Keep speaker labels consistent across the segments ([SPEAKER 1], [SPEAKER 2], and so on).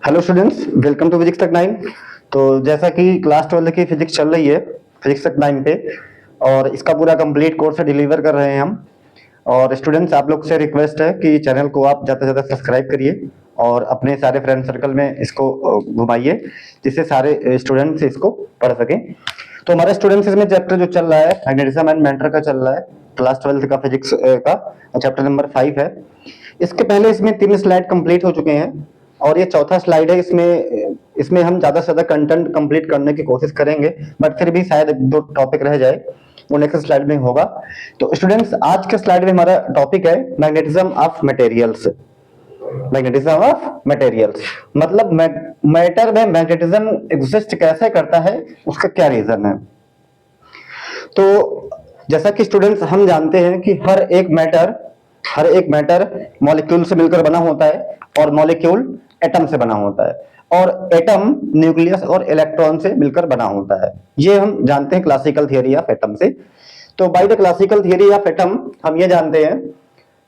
[SPEAKER 1] Hello students, welcome to physics तक 9। तो जैसा कि क्लास 12 की फिजिक्स चल रही है फिजिक्स तक 9 पे, और इसका पूरा कंप्लीट कोर्स डिलीवर कर रहे हैं हम। और स्टूडेंट्स, आप लोग से रिक्वेस्ट है कि चैनल को आप ज़्यादा से ज़्यादा सब्सक्राइब करिए और अपने सारे फ्रेंड सर्कल में इसको घुमाइए, जिससे सारे स्टूडेंट्स इसको पढ़ सकें। तो हमारे स्टूडेंट्स इसमें चैप्टर जो चल रहा है मैग्नेटिज्म एंड मैटर का चल रहा है, क्लास 12 का फिजिक्स का चैप्टर नंबर 5 है। इसके पहले इसमें 3 स्लाइड कंप्लीट हो चुके हैं और ये चौथा स्लाइड है। इसमें इसमें हम ज्यादा से ज्यादा कंटेंट कंप्लीट करने की कोशिश करेंगे, बट फिर भी शायद एक दो टॉपिक रह जाए, वो नेक्स्ट स्लाइड में होगा। तो स्टूडेंट्स, आज के स्लाइड में हमारा टॉपिक है magnetism of materials. Magnetism of materials मतलब मैटर में मैग्नेटिज्म एग्जिस्ट कैसे करता है, उसका क्या रीजन है। तो जैसा कि स्टूडेंट्स हम जानते हैं कि हर एक मैटर मॉलिक्यूल से मिलकर बना होता है और मॉलिक्यूल एटम से बना होता है और एटम न्यूक्लियस और इलेक्ट्रॉन से मिलकर बना होता है। ये हम जानते हैं क्लासिकल थियरी ऑफ एटम से। तो by the classical theory of atom हम ये जानते हैं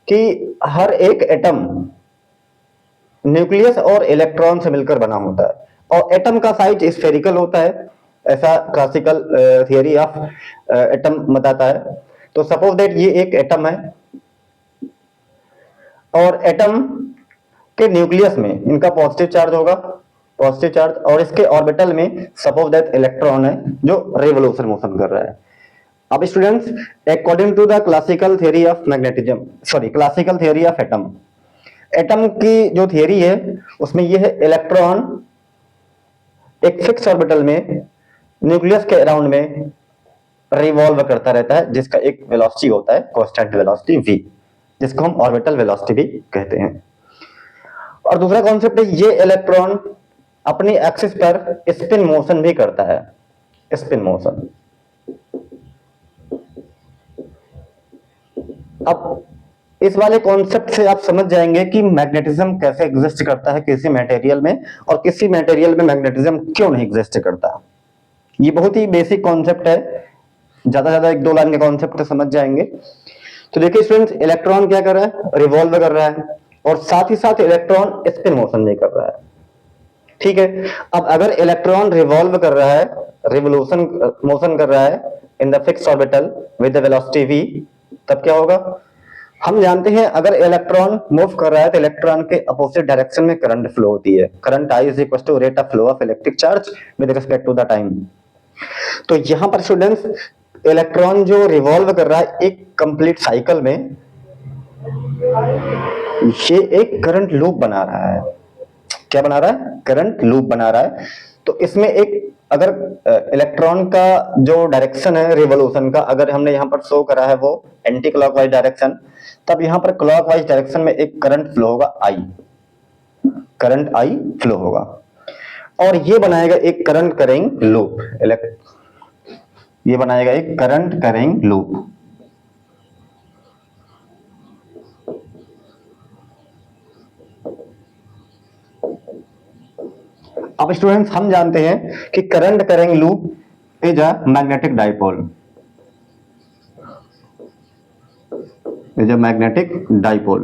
[SPEAKER 1] कि हर एक एटम न्यूक्लियस और इलेक्ट्रॉन से मिलकर बना होता है और एटम का साइज स्फेरिकल होता है, ऐसा क्लासिकल थियरी ऑफ एटम बताता है। तो सपोज दैट ये एक एटम है और एटम के न्यूक्लियस में इनका पॉजिटिव चार्ज होगा, पॉजिटिव चार्ज, और इसके ऑर्बिटल में सपोज दैट इलेक्ट्रॉन है जो रिवोल्यूशन मोशन कर रहा है। अब students, according to the classical theory of magnetism, sorry classical theory of atom, atom की जो थियरी है उसमें यह है इलेक्ट्रॉन एक फिक्स ऑर्बिटल में न्यूक्लियस के अराउंड में रिवॉल्व करता रहता है, जिसका एक वेलोसिटी होता है कांस्टेंट वेलोसिटी v, जिसको हम ऑर्बिटल वेलोसिटी भी कहते हैं। और दूसरा कॉन्सेप्ट है ये इलेक्ट्रॉन अपनी एक्सिस पर स्पिन मोशन भी करता है, स्पिन मोशन। अब इस वाले कॉन्सेप्ट से आप समझ जाएंगे कि मैग्नेटिज्म कैसे एग्जिस्ट करता है किसी मटेरियल में और किसी मटेरियल में मैग्नेटिज्म क्यों नहीं एग्जिस्ट करता। ये बहुत ही बेसिक कॉन्सेप्ट है, ज्यादा एक दो लाइन के कॉन्सेप्ट समझ जाएंगे। तो देखिए स्टूडेंट्स, इलेक्ट्रॉन क्या कर रहा है, रिवॉल्व कर रहा है और साथ ही साथ इलेक्ट्रॉन स्पिन मोशन भी कर रहा है। ठीक है, अब अगर इलेक्ट्रॉन रिवॉल्व कर रहा है, रिवोल्यूशन मोशन कर रहा है in the fix orbital with the velocity v, तब क्या होगा। हम जानते हैं अगर इलेक्ट्रॉन मूव कर रहा है तो इलेक्ट्रॉन के अपोजिट डायरेक्शन में करंट फ्लो होती है। Current I is equal to rate of flow of electric charge with respect to the time. तो यहां पर स्टूडेंट्स, इलेक्ट्रॉन जो रिवॉल्व कर रहा है एक कंप्लीट साइकिल में, ये एक करंट लूप बना रहा है। क्या बना रहा है, करंट लूप बना रहा है। तो इसमें एक, अगर इलेक्ट्रॉन का जो डायरेक्शन है रिवोल्यूशन का, अगर हमने यहाँ पर शो करा है वो एंटी क्लॉकवाइज डायरेक्शन, तब यहाँ पर क्लॉकवाइज डायरेक्शन में एक करंट फ्लो होगा I, करंट I फ्लो होगा और ये बनाएगा एक करंट करेंग लूप, ये बनाएगा एक करंट करेंग लूप। अब स्टूडेंट्स, हम जानते हैं कि current carrying loop is a magnetic dipole, is a magnetic dipole.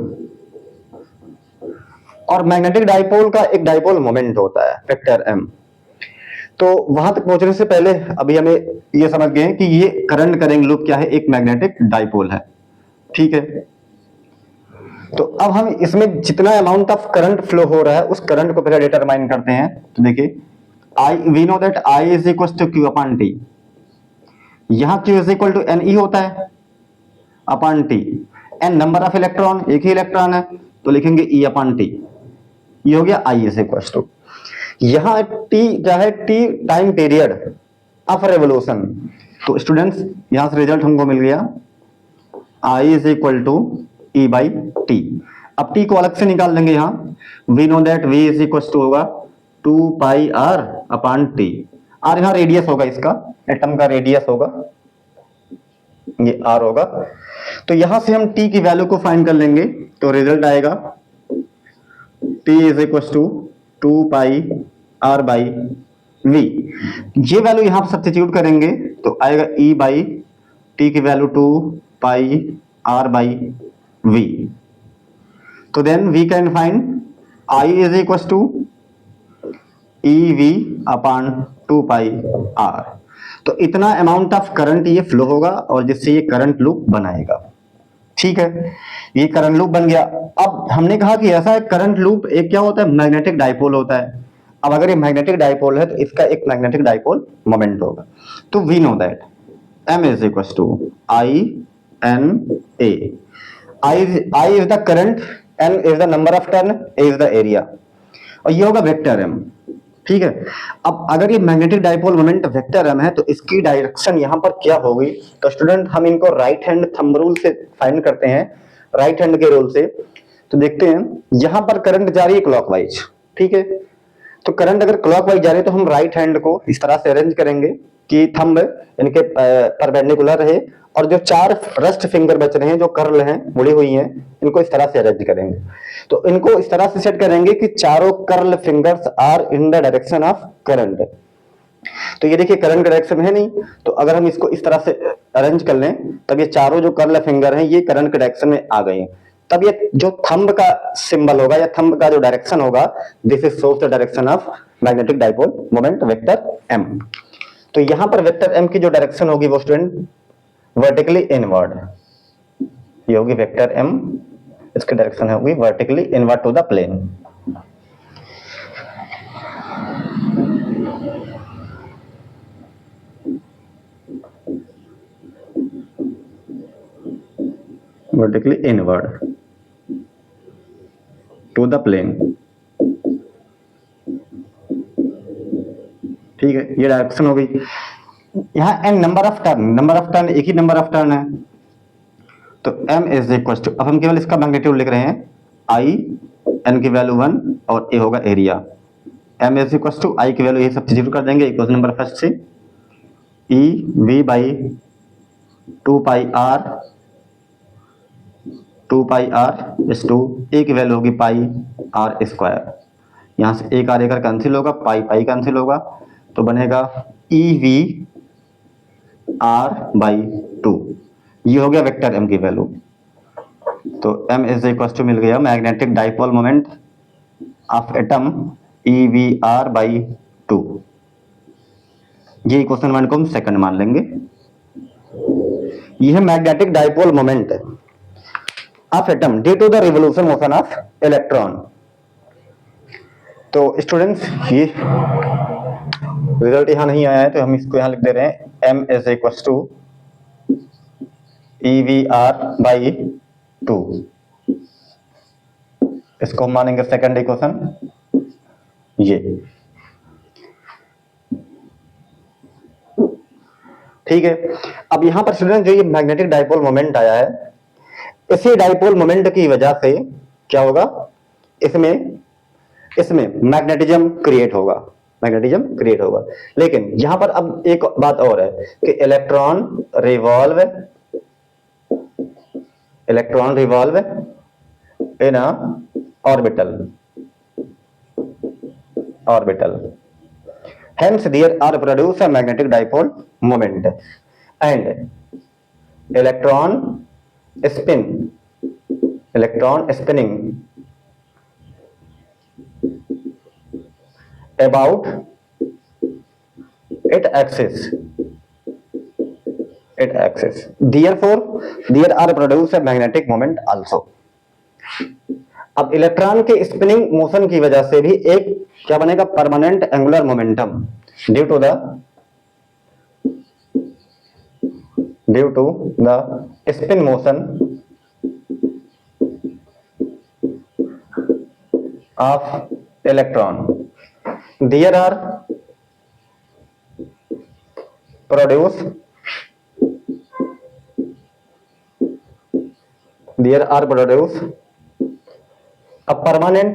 [SPEAKER 1] और मैग्नेटिक डाइपोल का एक डाइपोल मोमेंट होता है वेक्टर m। तो वहां तक पहुंचने से पहले अभी हमें ये समझ गए कि ये करंट करेंग लूप क्या है, एक मैग्नेटिक डाइपोल है। ठीक है, तो अब हम इसमें जितना अमाउंट ऑफ करंट फ्लो हो रहा है उस करंट को पहले डिटरमाइन करते हैं। तो देखिए, we know that I is equal to Q upon T। यहां Q is equal to NE होता है upon T। N number of electron, एक ही इलेक्ट्रॉन है तो लिखेंगे E अपॉन T। ये हो गया I इज इक्वल टू, यहां T क्या है, T time period of revolution. तो स्टूडेंट्स, यहां से रिजल्ट हमको मिल गया I is equal to E by T. अब T को अलग से निकाल देंगे, यहां we know that V is equal to होगा 2 pi R upon T। R यहां रेडियस होगा, इसका एटम का रेडियस होगा, ये R होगा। तो यहां से हम T की वैल्यू को फाइंड कर लेंगे तो रिजल्ट आएगा T is equal to 2 pi R by V। ये वैल्यू यहां पर सब्स्टिट्यूट करेंगे तो आएगा E बाई T की value 2 pi R by V। तो then we can find I is equal to EV upon 2 pi R। तो इतना अमाउंट ऑफ करंट ये फ्लो होगा और जिससे ये करंट लूप बनाएगा। ठीक है, ये करंट लूप बन गया। अब हमने कहा कि ऐसा एक करंट लूप एक क्या होता है, मैग्नेटिक डाइपोल होता है। अब अगर ये मैग्नेटिक डाइपोल है तो इसका एक मैग्नेटिक डाइपोल मोमेंट होगा। तो we know that M is equals to I N A। I is the current, N is the number of turn, A is the area, और ये होगा वेक्टर M। ठीक है, अब अगर ये magnetic dipole moment vector M है तो इसकी डायरेक्शन यहाँ पर क्या होगी? तो स्टूडेंट हम इनको राइट हैंड थंब रूल से फाइंड करते हैं, राइट हैंड के रूल से। तो देखते हैं यहाँ पर करंट जा रही है क्लॉकवाइज। ठीक है, तो करंट अगर क्लॉकवाइज जा रही है तो हम राइट हैंड को इस तरह से अरेंज करेंगे कि थंब इनके परपेंडिकुलर रहे, और जो 4 रस्ट फिंगर बच रहे हैं जो कर्ल हैं, मुड़ी हुई हैं, इनको इस तरह से अरेंज करेंगे। तो इनको इस तरह से सेट करेंगे कि चारों curl fingers are in the direction of current. तो ये देखिए करंट डायरेक्शन है नहीं, तो अगर हम इसको इस तरह से अरेंज कर लें तब ये चारों जो कर्ल फिंगर हैं ये करंट के डायरेक्शन में आ गए। तब ये जो थंब का सिंबल होगा या थंब का जो डायरेक्शन होगा, this is shows the direction of magnetic dipole moment vector M। तो यहां पर वेक्टर M की जो डायरेक्शन होगी वो स्टूडेंट वर्टिकली इनवर्ड, ये होगी वेक्टर M, इसकी डायरेक्शन होगी vertically inward to the plane. Vertically inward to the plane. ठीक है, ये डायरेक्शन हो गई। यहाँ n नंबर ऑफ टर्न, एक ही नंबर ऑफ टर्न है, तो M इज इक्वल टू, अब हम केवल इसका मैग्नीट्यूड लिख रहे हैं, I n की वैल्यू 1 और A होगा area. M is equal to I की वैल्यू ये सब्स्टिट्यूट कर देंगे इक्वेशन नंबर फर्स्ट से, EV by 2 pi R is to A की वैल्यू होगी पाई R स्क्वायर। यहाँ से एक R कैंसिल होगा, पाई कैंसिल होगा, तो बनेगा EV R बाई 2। ये हो गया वेक्टर M की वैल्यू। तो M इज इक्वल टू मिल गया magnetic dipole moment of atom EVR by 2। ये इक्वेशन 1 को हम सेकंड मान लेंगे। यह magnetic dipole moment of atom due to the revolution motion of electron. तो स्टूडेंट्स ये रिजल्ट यहां नहीं आया है तो हम इसको यहां लिख दे रहे हैं, M is equal to EVR by 2। इसको मानेंगे सेकंड इक्वेशन। ये ठीक है, अब यहां पर स्टूडेंट जो ये मैग्नेटिक डाइपोल मोमेंट आया है, इसी डाइपोल मोमेंट की वजह से क्या होगा, इसमें मैग्नेटिज्म क्रिएट होगा। लेकिन यहां पर अब एक बात और है कि electron revolve in a orbital, hence there are produce a magnetic dipole moment and electron spinning about its axis, therefore there are produce a magnetic moment also। अब इलेक्ट्रॉन के स्पिनिंग मोशन की वजह से भी एक क्या बनेगा, permanent angular momentum due to the spin motion of electron. There are produce a permanent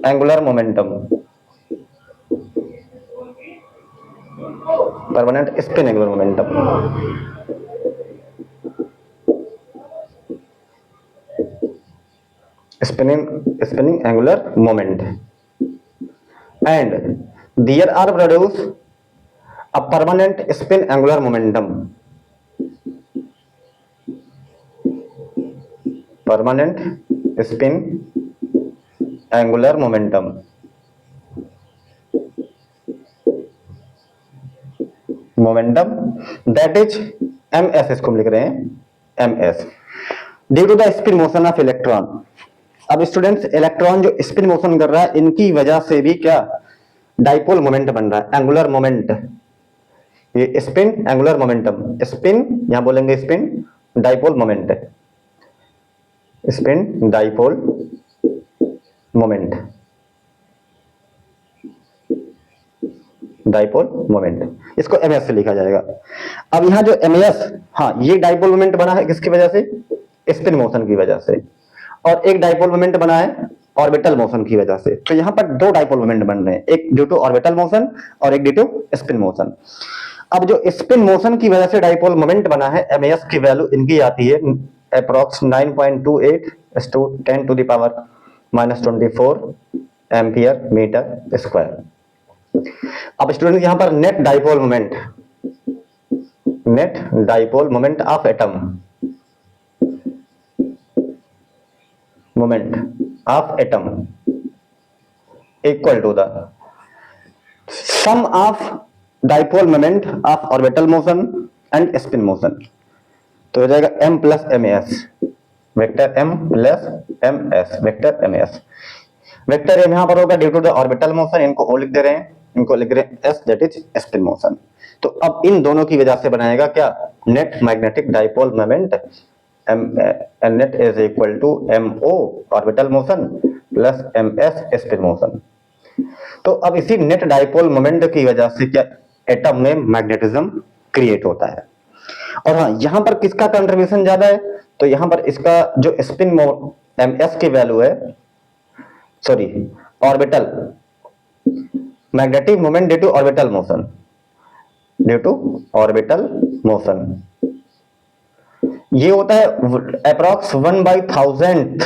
[SPEAKER 1] angular momentum, permanent spin angular momentum। spinning angular moment and there are produce a permanent spin angular momentum, permanent spin angular momentum, momentum that is ms, इसको हम लिख रहे हैं ms, due to the spin motion of electron. अब students electron जो spin motion कर रहा है इनकी वजह से भी क्या डाइपोल मोमेंट बन रहा है, एंगुलर मोमेंट, ये स्पिन एंगुलर मोमेंटम, स्पिन यहां बोलेंगे spin, dipole moment, spin dipole moment, dipole moment, इसको ms से लिखा जाएगा। अब यहां जो ms, हाँ ये डाइपोल मोमेंट बना है किसकी वजह से, स्पिन मोशन की वजह से, और एक डाइपोल मोमेंट बना है ऑर्बिटल मोशन की वजह से। तो यहां पर दो डाइपोल मोमेंट बन रहे हैं, एक ड्यू टू ऑर्बिटल मोशन और एक ड्यू टू स्पिन मोशन। अब जो स्पिन मोशन की वजह से डाइपोल मोमेंट बना है, ms की वैल्यू इनकी आती है approx 9.28 to 10 to the power -24 ampere metre square. अब स्टूडेंट यहां पर net dipole moment, net dipole moment of atom, moment of atom equal to the sum of dipole moment of orbital motion and spin motion. तो हो जाएगा m plus ms, vector m plus ms, vector ms, vector m यहां पर होगा due to the orbital motion, इनको o लिख दे रहे हैं, इनको लिख रहे हैं s, that is spin motion. तो अब इन दोनों की वजह से बनाएगा क्या, net magnetic dipole moment, net is equal to mo orbital motion plus ms spin motion. तो अब इसी नेट डाइपोल मोमेंट की वजह से क्या एटम में मैग्नेटिज्म क्रिएट होता है। और हाँ यहां पर किसका कंट्रीब्यूशन ज्यादा है, तो यहां पर इसका जो स्पिन ms की वैल्यू है, sorry orbital magnetic moment due to orbital motion, due to orbital motion, ये होता है approx 1/1000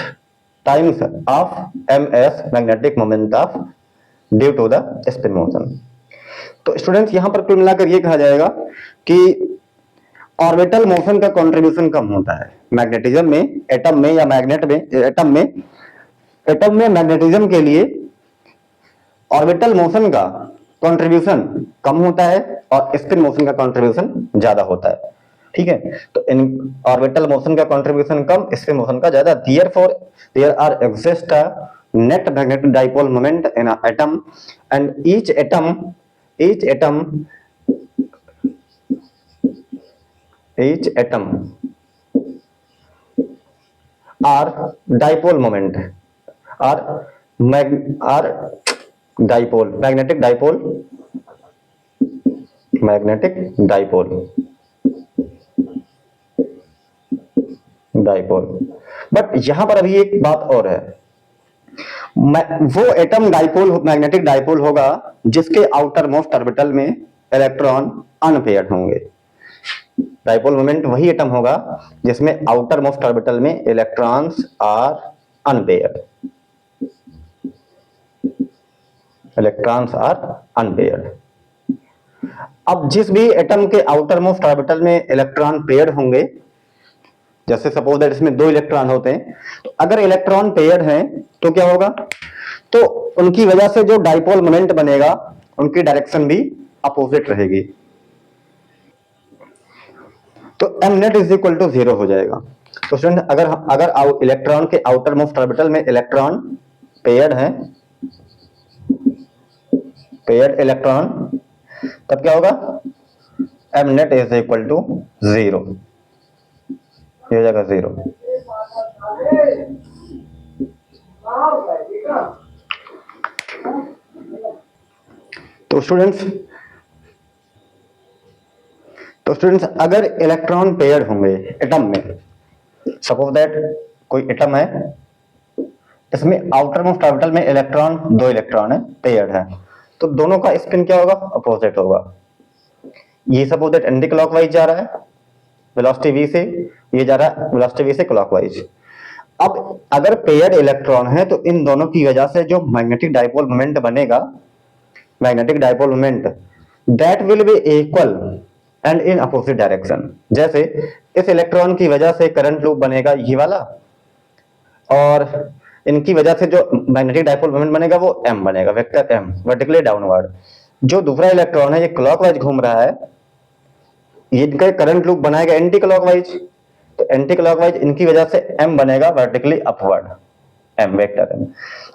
[SPEAKER 1] times of ms magnetic moment of due to the spin motion. तो स्टूडेंट्स यहां पर कुल मिलाकर ये कहा जाएगा कि ऑर्बिटल मोशन का कंट्रीब्यूशन कम होता है मैग्नेटिज्म में, एटम में या मैग्नेट में, एटम में मैग्नेटिज्म के लिए ऑर्बिटल मोशन का कंट्रीब्यूशन कम होता है और स्पिन मोशन का कंट्रीब्यूशन ज्यादा होता है। ठीक है, तो इन ऑर्बिटल मोशन का कंट्रीब्यूशन कम, स्पिन मोशन का ज्यादा, therefore there are exist a net magnetic dipole moment in an atom, and each atom are dipole moment, are dipole, magnetic dipole। But यहां पर अभी एक बात और है, वो एटम डाइपोल मैग्नेटिक डाइपोल होगा जिसके आउटर मोस्ट ऑर्बिटल में इलेक्ट्रॉन अनपेयर्ड होंगे। डाइपोल मोमेंट वही एटम होगा जिसमें आउटर मोस्ट ऑर्बिटल में electrons are unpaired, electrons are unpaired. अब जिस भी एटम के आउटर मोस्ट ऑर्बिटल में इलेक्ट्रॉन पेयर्ड होंगे, जैसे सपोज दैट इसमें 2 इलेक्ट्रॉन होते हैं, तो अगर इलेक्ट्रॉन पेयर्ड हैं तो क्या होगा, तो उनकी वजह से जो डाइपोल मोमेंट बनेगा उनकी डायरेक्शन भी अपोजिट रहेगी। तो m net is equal to 0 हो जाएगा। तो स्टूडेंट अगर इलेक्ट्रॉन के आउटर मोस्ट ऑर्बिटल में इलेक्ट्रॉन पेयर्ड हैं, पेयर्ड इलेक्ट्रॉन, तब क्या होगा, m net is equal to 0, ये हो जाएगा 0। तो स्टूडेंट्स अगर इलेक्ट्रॉन पेयर्ड होंगे एटम में, सपोज दैट कोई एटम है, इसमें आउटर मोस्ट ऑर्बिटल में इलेक्ट्रॉन 2 इलेक्ट्रॉन है, पेयर्ड है, तो दोनों का स्पिन क्या होगा, अपोजिट होगा। ये सपोज दैट एंटी क्लॉकवाइज जा रहा है वेलोसिटी v से, ये जा रहा है वेलोसिटी v से क्लॉकवाइज। अब अगर पेयर्ड इलेक्ट्रॉन है तो इन दोनों की वजह से जो मैग्नेटिक डाइपोल मोमेंट बनेगा, magnetic dipole moment that will be equal and in opposite direction. जैसे इस इलेक्ट्रॉन की वजह से करंट लूप बनेगा ये वाला, और इनकी वजह से जो मैग्नेटिक डाइपोल मोमेंट बनेगा वो m बनेगा, वेक्टर m वर्टिकली डाउनवर्ड। जो दूसरा इलेक्ट्रॉन है ये क्लॉकवाइज घूम रहा है, ये इनका करंट लूप बनाएगा एंटी क्लॉकवाइज, तो एंटी क्लॉकवाइज इनकी वजह से m बनेगा vertically upward, m vector m।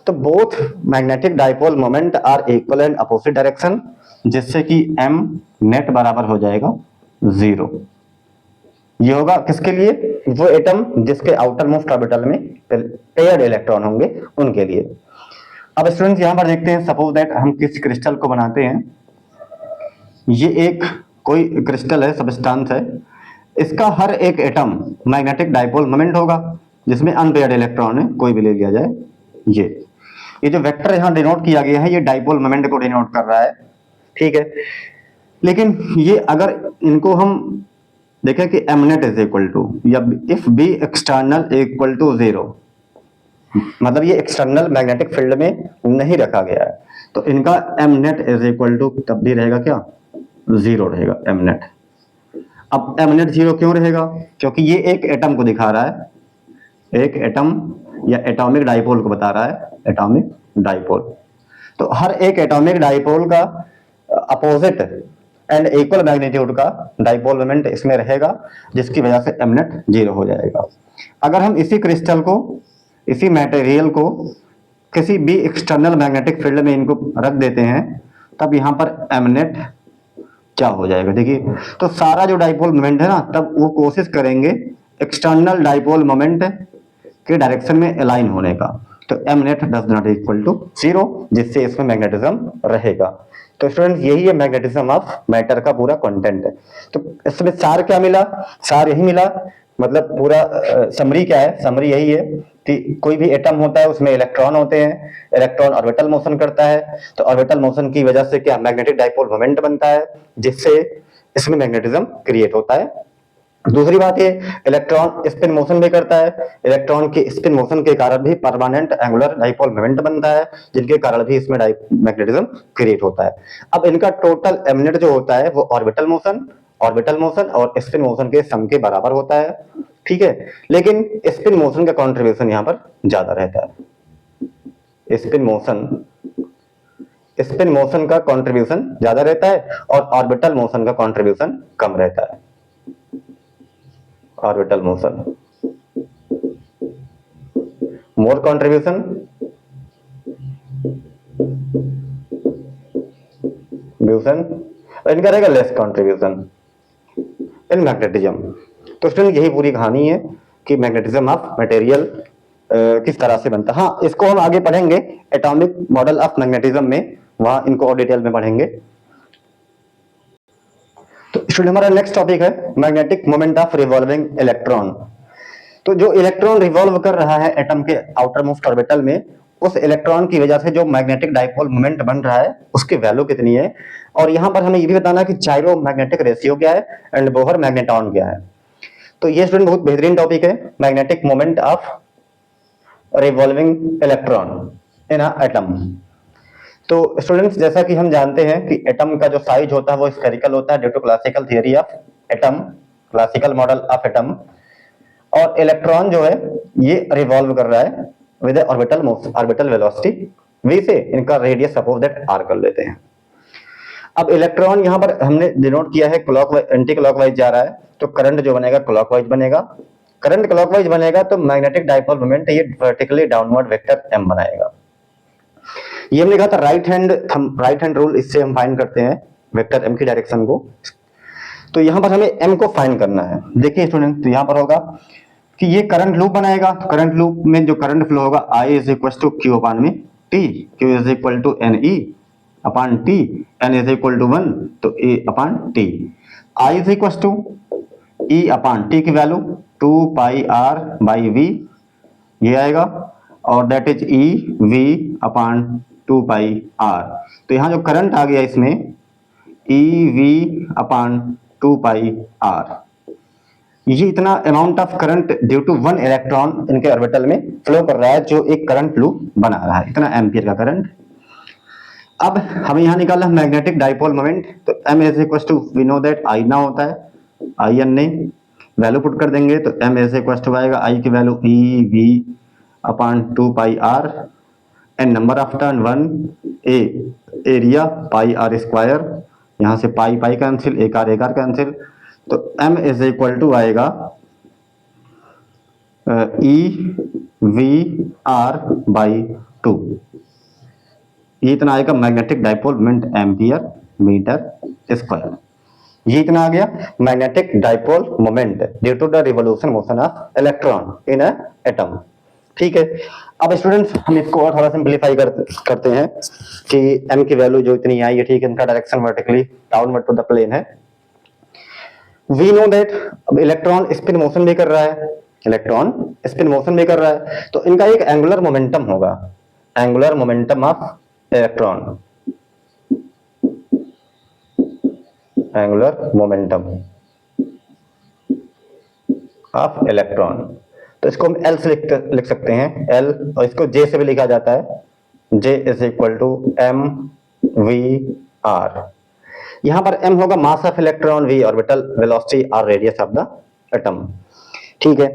[SPEAKER 1] तो both magnetic dipole moment are equal and opposite direction, जिससे कि m नेट बराबर हो जाएगा 0। ये होगा किसके लिए, वो एटम जिसके आउटर मोस्ट ऑर्बिटल में पेयर्ड इलेक्ट्रॉन होंगे उनके लिए। अब स्टूडेंट्स यहां पर देखते हैं, सपोज दैट हम किसी क्रिस्टल को बनाते हैं, ये एक कोई क्रिस्टल है, सब्सटेंस है, इसका हर एक एटम मैग्नेटिक डाइपोल मोमेंट होगा जिसमें अनपेयर्ड इलेक्ट्रॉन है, कोई भी ले लिया जाए। ये जो वेक्टर यहां डिनोट किया गया है ये डाइपोल मोमेंट को डिनोट कर रहा है, ठीक है। लेकिन ये अगर इनको हम देखें कि m net is equal to, या if b external equal to 0, मतलब ये एक्सटर्नल मैग्नेटिक फील्ड में नहीं रखा गया है, तो इनका m net is equal to तब भी रहेगा क्या, 0 रहेगा m नेट। अब m नेट 0 क्यों रहेगा, क्योंकि ये एक एटम को दिखा रहा है, एक एटम या एटॉमिक डाइपोल को बता रहा है, एटॉमिक डाइपोल। तो हर एक एटॉमिक डाइपोल का अपोजिट एंड इक्वल मैग्नीट्यूड का डाइपोल मोमेंट इसमें रहेगा, जिसकी वजह से m नेट 0 हो जाएगा। अगर हम इसी क्रिस्टल को, इसी मटेरियल को किसी भी एक्सटर्नल मैग्नेटिक फील्ड में इनको रख देते हैं, तब यहाँ पर m नेट क्या हो जाएगा, देखिए। तो सारा जो डाइपोल मोमेंट है ना, तब वो कोशिश करेंगे एक्सटर्नल डाइपोल मोमेंट के डायरेक्शन में अलाइन होने का, तो m net does not equal to 0, जिससे इसमें मैग्नेटिज्म रहेगा। तो स्टूडेंट्स यही है मैग्नेटिज्म ऑफ मैटर का पूरा कंटेंट है। तो इसमें सार क्या मिला, सार यही मिला, मतलब पूरा समरी क्या है, समरी यही है कि कोई भी एटम होता है उसमें इलेक्ट्रॉन होते हैं, इलेक्ट्रॉन ऑर्बिटल मोशन करता है, तो ऑर्बिटल मोशन की वजह से क्या मैग्नेटिक डाइपोल मोमेंट बनता है, जिससे इसमें मैग्नेटिज्म क्रिएट होता है। दूसरी बात ये, इलेक्ट्रॉन स्पिन मोशन भी करता है, इलेक्ट्रॉन के स्पिन मोशन के कारण भी परमानेंट एंगुलर डाइपोल मोमेंट बनता है, जिनके कारण भी इसमें मैग्नेटिज्म क्रिएट होता है। अब इनका टोटल m नेट जो होता है वो ऑर्बिटल मोशन और स्पिन मोशन के सम के बराबर होता है, ठीक है। लेकिन स्पिन मोशन का कॉन्ट्रीब्यूशन यहाँ पर ज्यादा रहता है, स्पिन मोशन का कॉन्ट्रीब्यूशन ज्यादा रहता है और ऑर्बिटल मोशन का कॉन्ट्रीब्यूशन कम रहता है। ऑर्बिटल मोशन मोर कंट्रीब्यूशन, इनका रहेगा लेस कंट्रीब्यूशन इन मैग्नेटिज्म। तो स्टूडेंट यही पूरी कहानी है कि मैग्नेटिज्म ऑफ मटेरियल किस तरह से बनता है। हाँ, इसको हम आगे पढ़ेंगे एटॉमिक मॉडल ऑफ मैग्नेटिज्म में, वहां इनको और डिटेल में पढ़ेंगे। तो स्टूडेंट हमारा नेक्स्ट टॉपिक है magnetic moment of revolving electron. तो जो इलेक्ट्रॉन रिवॉल्व कर रहा है एटम के आउटर मोस्ट ऑर्बिटल में, उस इलेक्ट्रॉन की वजह से जो मैग्नेटिक डाइपोल मोमेंट बन रहा है उसकी वैल्यू कितनी है, और यहां पर हमें ये भी बताना है कि जाइरो मैग्नेटिक रेशियो क्या है एंड बोहर मैग्नेटॉन क्या है। तो ये स्टूडेंट बहुत बेहतरीन टॉपिक है, magnetic moment of revolving electron in a atom. तो स्टूडेंट्स जैसा कि हम जानते हैं कि एटम का जो साइज होता है वो स्फेरिकल होता है due to classical theory of atom, classical model of atom. और इलेक्ट्रॉन जो है ये रिवॉल्व कर रहा है विद ऑर्बिटल वेलोसिटी v से, इनका रेडियस सपोज दैट r कर लेते हैं। अब इलेक्ट्रॉन यहाँ पर हमने डिनोट किया है क्लॉकवाइज, एंटी क्लॉकवाइज जा रहा है, तो करंट जो बनेगा क्लॉकवाइज बनेगा। करंट क्लॉकवाइज बनेगा तो मैग्नेटिक डाइपोल मोमेंट ये वर्टिकली डाउनवर्ड वेक्टर m बनाएगा। ये हमने कहा था राइट हैंड रूल, इससे हम फाइंड करते हैं वेक्टर m की डायरेक्शन को। तो यहाँ पर हमें m को फाइंड करना है। देखिए स्टूडेंट, तो यहाँ पर होगा कि ये करंट लूप बनाएगा, तो करंट लूप में जो करंट फ्लो होगा I is equal to Q upon में T, Q is equal to NE upon T, N is equal to 1 तो A upon T, I is equal to E upon T की value 2 pi R by V ये आएगा, और that is E V upon 2 pi R। तो यहाँ जो current आ गया इसमें E V upon 2 pi R, ये इतना amount of current due to one electron इनके ऑर्बिटल में फ्लो कर रहा है, जो एक करंट लूप बना रहा है, इतना एम्पियर का करंट। अब हमें यहाँ निकालना मैग्नेटिक डाइपोल मोमेंट, तो m is equal to we know that I ना होता है, I n नहीं, वैल्यू पुट कर देंगे तो m इज इक्वल टू आएगा I की value E V upon 2 pi R, N number of turn 1, A area pi R square, यहाँ से पाई पाई कैंसिल, एक आर कैंसिल, तो m इज इक्वल टू आएगा ई वी आर बाई 2। ये इतना आएगा magnetic dipole moment ampere metre square. ये इतना आ गया magnetic dipole moment due to the revolution motion of electron in a atom. ठीक है, अब स्टूडेंट्स हम इसको और थोड़ा सिंपलीफाई करते हैं कि m की वैल्यू जो इतनी आई है, ठीक है, इनका direction vertically downward to the plane है। वी नो दैट अब इलेक्ट्रॉन स्पिन मोशन भी कर रहा है, इलेक्ट्रॉन स्पिन मोशन भी कर रहा है, तो इनका एक एंगुलर मोमेंटम होगा, angular momentum of electron, angular momentum of electron. तो इसको हम L से लिख सकते हैं, L, और इसको J से भी लिखा जाता है, J is equal to M V R. यहां पर m होगा mass of electron, v orbital velocity, r radius of the atom. ठीक है,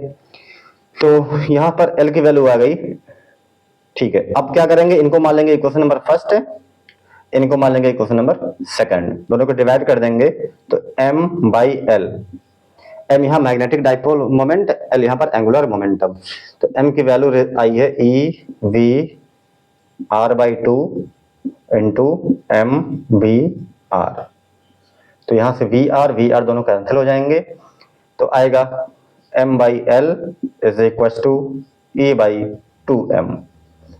[SPEAKER 1] तो यहां पर L की वैल्यू आ गई। ठीक है, अब क्या करेंगे, इनको मान लेंगे इक्वेशन नंबर फर्स्ट, इनको मान लेंगे इक्वेशन नंबर सेकंड, दोनों को डिवाइड कर देंगे तो m बाई एल, m यहाँ मैग्नेटिक डाइपोल मोमेंट, l यहाँ पर एंगुलर मोमेंटम। तो m की वैल्यू आई है E V R by 2 into M V R. तो यहाँ से वी आर दोनों कैंसिल हो जाएंगे, तो आएगा m by L is equal to E by 2m।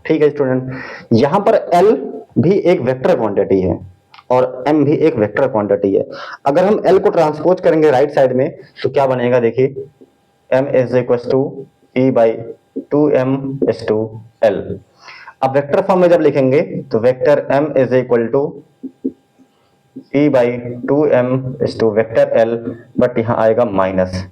[SPEAKER 1] ठीक है स्टूडेंट, यहाँ पर L भी एक वेक्टर क्वांटिटी है और m भी एक वेक्टर क्वांटिटी है। अगर हम L को ट्रांसपोज करेंगे राइट साइड में तो क्या बनेगा, देखिए m is equal to E by 2m is to L। अब वेक्टर फॉर्म में जब लिखेंगे तो vector m is equal to E by 2m is to vector L, but यहाँ आएगा माइनस।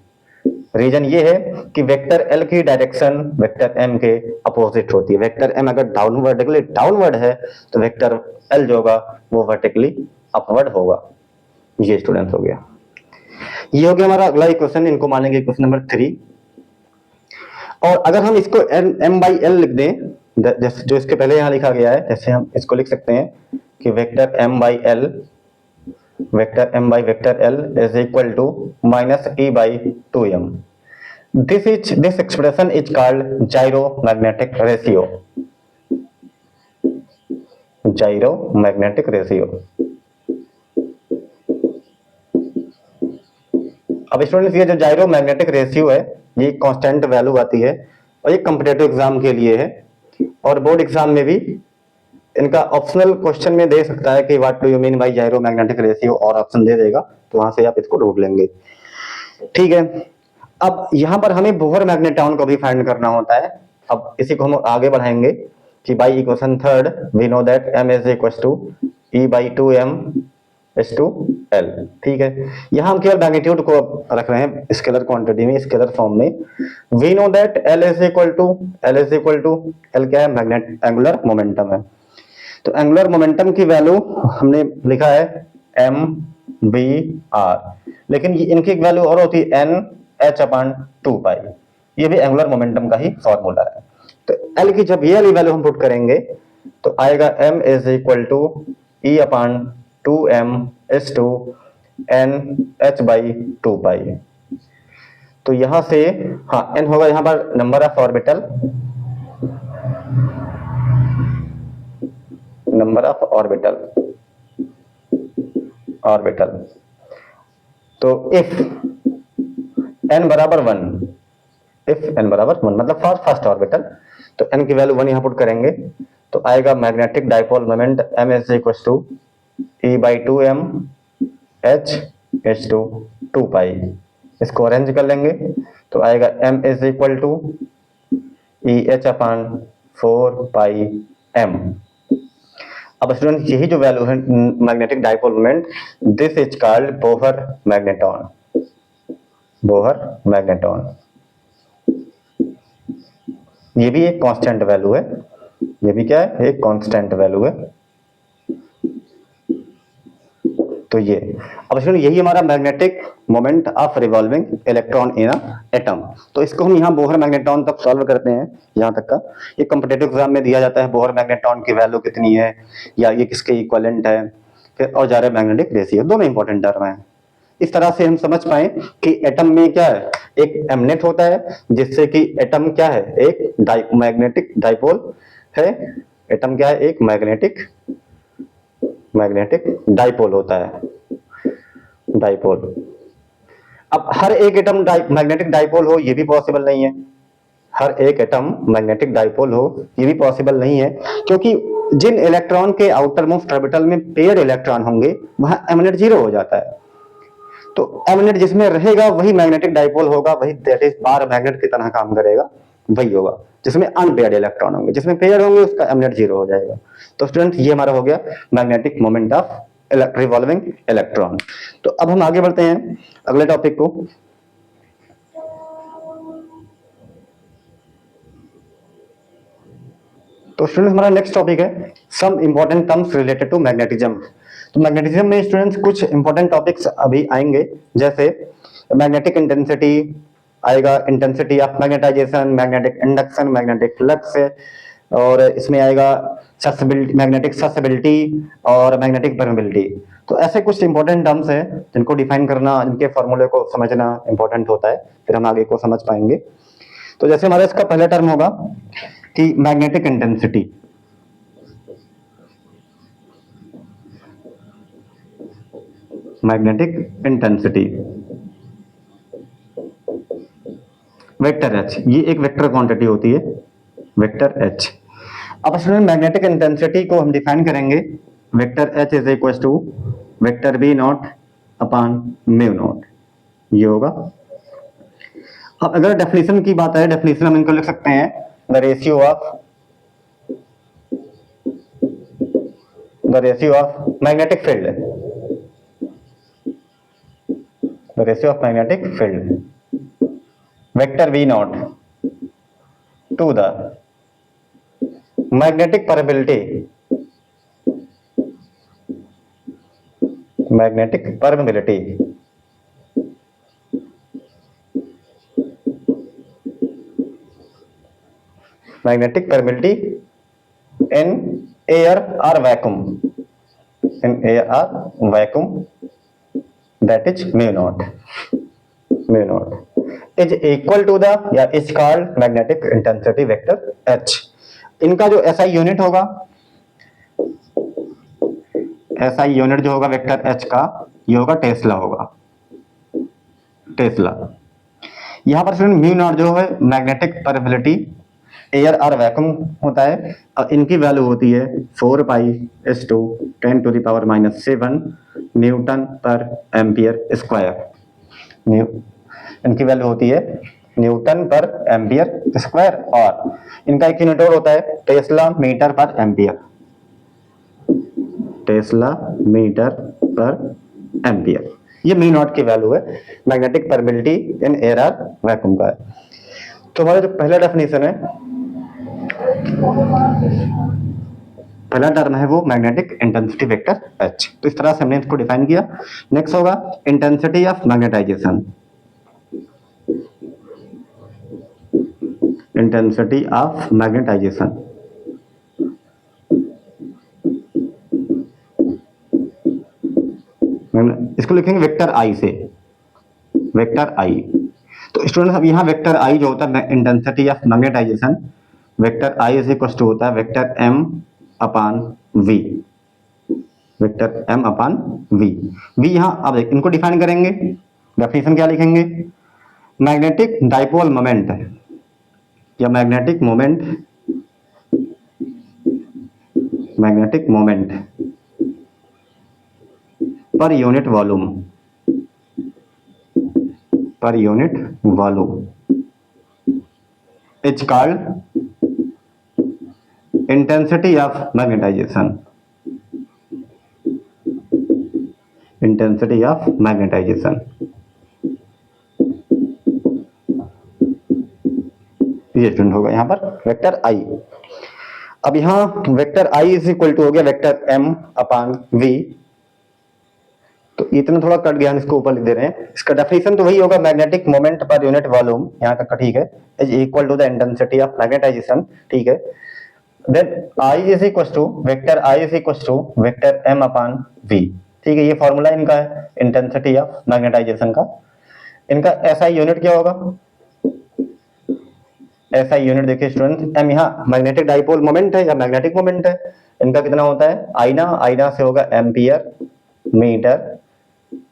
[SPEAKER 1] रीजन ये है कि वेक्टर L की डायरेक्शन वेक्टर M के अपोजिट होती है। वेक्टर M अगर डाउनवर्ड है तो वेक्टर L जो होगा वो वर्टिकली अपवर्ड होगा। ये स्टूडेंट्स हो गया, ये हो गया हमारा अगला इक्वेशन, इनको मानेंगे इक्वेशन नंबर 3। और अगर हम इसको m बाई एल लिख दें, जैसे जो इसके पहले यहाँ लिखा गया है, जैसे हम इसको लिख सकते हैं कि vector m by L, vector m by vector l is equal to minus e by 2m. This expression is called gyromagnetic ratio. Gyromagnetic ratio. अब स्टूडेंट्स ये जो जायरोमैग्नेटिक रेशियो है ये कांस्टेंट वैल्यू आती है और ये कॉम्पिटिटिव एग्जाम के लिए है और बोर्ड एग्जाम में भी इनका ऑप्शनल क्वेश्चन में दे सकता है कि what do you mean by gyromagnetic ratio, और ऑप्शन दे देगा तो वहां से आप इसको ढूंढ लेंगे। ठीक है, अब यहां पर हमें बोहर मैग्नेट्रॉन को भी फाइंड करना होता है। अब इसी को हम आगे बढ़ाएंगे कि by equation third we know that m is equal to e by 2m is to l। ठीक है, यहां हम केवल मैग्नीट्यूड को रख रहे हैं स्केलर क्वांटिटी में, स्केलर फॉर्म में। We know that l is equal to l क्या है, मैग्नेट एंगुलर मोमेंटम है। तो एंगुलर मोमेंटम की वैल्यू हमने लिखा है m v r, लेकिन इनकी एक वैल्यू और होती है n h अपॉन 2 पाई, ये भी एंगुलर मोमेंटम का ही फॉर्मूला है। तो l की जब ये वाली वैल्यू हम पुट करेंगे तो आएगा m is equal to e upon 2m is to n h by 2 pi. तो यहां से हाँ n होगा यहां पर number of orbital, number of orbital. तो इफ n बराबर 1, इफ n बराबर 1 मतलब फॉर फर्स्ट ऑर्बिटल, तो n की वैल्यू 1 यहां पुट करेंगे तो आएगा magnetic dipole moment m is equal to e by 2m h is to 2 pi. इसको अरेंज कर लेंगे तो आएगा m is equal to e h upon 4 pi m। अब स्टूडेंट यही जो वैल्यू है magnetic dipole moment, this is called Bohr magnetron, Bohr magnetron. ये भी एक कांस्टेंट वैल्यू है, ये भी क्या है, एक कांस्टेंट वैल्यू है। तो ये अब स्टूडेंट यही हमारा magnetic moment of revolving electron in atom. तो इसको हम यहाँ बोहर मैग्नेट्रॉन तक सॉल्व करते हैं, यहाँ तक का। ये कॉम्पिटिटिव एग्जाम में दिया जाता है, बोहर मैग्नेट्रॉन की वैल्यू कितनी है या ये किसके इक्विवेलेंट है, फिर और जा रहे मैग्नेटिक रेशियो, दोनों इंपॉर्टेंट टर्म है। इस तरह से हम समझ पाए कि एटम में क्या है, एक एमनेट होता है जिससे कि एटम क्या है, एक मैग्नेटिक डाइपोल है। एटम क्या है, एक मैग्नेटिक डाइपोल होता है, डाइपोल। अब हर एक एटम मैग्नेटिक डाइपोल हो ये भी पॉसिबल नहीं है, हर एक एटम मैग्नेटिक डाइपोल हो ये भी पॉसिबल नहीं है, क्योंकि जिन इलेक्ट्रॉन के आउटर मोस्ट ऑर्बिटल में पेयर इलेक्ट्रॉन होंगे वहां एमनेट जीरो हो जाता है। तो एमनेट जिसमें रहेगा वही मैग्नेटिक डाइपोल होगा, वही दैट इज पार मैग्नेट की तरह काम करेगा, वही होगा। जिसमें अनपेयर्ड इलेक्ट्रॉन होंगे, जिसमें पेयर होंगे उसका एमनेट जीरो हो जाएगा। तो स्टूडेंट ये हमारा हो गया magnetic moment of revolving electron. तो अब हम आगे बढ़ते हैं अगले टॉपिक को। तो स्टूडेंट्स हमारा नेक्स्ट टॉपिक है some important terms related to magnetism. तो मैग्नेटिज्म में स्टूडेंट्स कुछ इंपॉर्टेंट टॉपिक्स अभी आएंगे, जैसे मैग्नेटिक इंटेंसिटी आएगा, intensity of magnetization, magnetic induction, magnetic flux, और इसमें आएगा ससेबिलिटी, मैग्नेटिक ससेबिलिटी और मैग्नेटिक परमेबिलिटी। तो ऐसे कुछ इंपॉर्टेंट टर्म्स हैं जिनको डिफाइन करना, जिनके फॉर्मूले को समझना इंपॉर्टेंट होता है, फिर हम आगे को समझ पाएंगे। तो जैसे हमारा इसका पहला टर्म होगा कि magnetic intensity. Magnetic intensity vector H, ये एक वेक्टर क्वांटिटी होती है, वेक्टर एच। अब स्टूडेंट मैग्नेटिक इंटेंसिटी को हम डिफाइन करेंगे, vector H is equal to vector B not upon mu not, ये होगा। अब अगर डेफिनेशन की बात है, डेफिनेशन हम इनको लिख सकते हैं the ratio of magnetic field, the ratio of magnetic field vector v naught to the magnetic permeability, magnetic permeability magnetic permeability in air और वैक्यूम, इन एयर और vacuum, that is mu not is equal to the या is called magnetic intensity vector h. इनका जो SI unit होगा, SI unit जो होगा vector H का, ये होगा टेस्ला होगा, टेस्ला। यहां पर स्टूडेंट म्यू नॉट जो है मैग्नेटिक परमेबिलिटी एयर और वैक्यूम होता है, और इनकी वैल्यू होती है 4 pi s to 10 to the power -7 newton पर एम्पियर स्क्वायर। इनकी वैल्यू होती है न्यूटन पर एम्पियर स्क्वायर, और इनका एक यूनिट और होता है टेस्ला मीटर पर एम्पियर, टेस्ला मीटर पर एम्पियर। ये म्यू नॉट की वैल्यू है, मैग्नेटिक परमेबिलिटी इन एयर और वैक्यूम का है। तो हमारा जो पहला डेफिनेशन है, पहला टर्म है वो मैग्नेटिक इंटेंसिटी वेक्टर एच। तो इस तरह से हमने इसको डिफाइन किया। नेक्स्ट होगा intensity of magnetization, intensity of magnetisation. इसको लिखेंगे वेक्टर आई से, वेक्टर आई। तो स्टूडेंट अब यहाँ वेक्टर आई जो होता है intensity of magnetization, vector I is equal to होता है vector M upon V, vector M upon V. V यहाँ अब इनको डिफाइन करेंगे, डेफिनेशन क्या लिखेंगे, मैग्नेटिक डाइपोल मोमेंट या magnetic moment, magnetic moment per unit volume, per unit volume is called intensity of magnetization, intensity of magnetization. ये student होगा यहाँ पर वेक्टर आई। अब यहाँ vector I is equal to हो गया वेक्टर एम अपान वी, तो इतना थोड़ा कट गया, हम इसको ऊपर लिख दे रहे हैं। इसका डेफिनेशन तो वही होगा, magnetic moment per unit volume, यहाँ तक का ठीक है, is equal to the intensity of magnetization, ठीक है। Then I is equal to vector I is equal to vector M upon V, ठीक है। ये फॉर्मूला इनका है इंटेंसिटी ऑफ मैग्नेटाइजेशन का। इनका एसआई यूनिट क्या होगा, एसआई यूनिट देखिए स्टूडेंट, एम यहाँ मैग्नेटिक डाइपोल मोमेंट है या मैग्नेटिक मोमेंट है, इनका कितना होता है, आईना, आईना से होगा ampere metre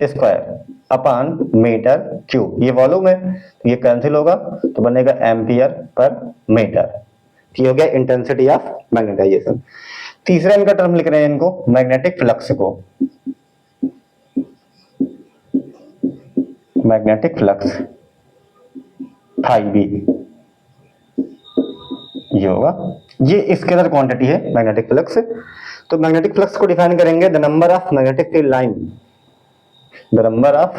[SPEAKER 1] square upon metre cube, ये वॉल्यूम है, ये कैंसिल होगा तो बनेगा एम्पियर पर मीटर। ये हो गया इंटेंसिटी ऑफ मैग्नेटाइजेशन। तीसरा इनका टर्म लिख रहे हैं इनको, मैग्नेटिक फ्लक्स को, मैग्नेटिक फ्लक्स फाई बी, ये होगा, ये स्केलर क्वांटिटी है मैग्नेटिक फ्लक्स। तो मैग्नेटिक फ्लक्स को डिफाइन करेंगे, the number of magnetic field line, the number of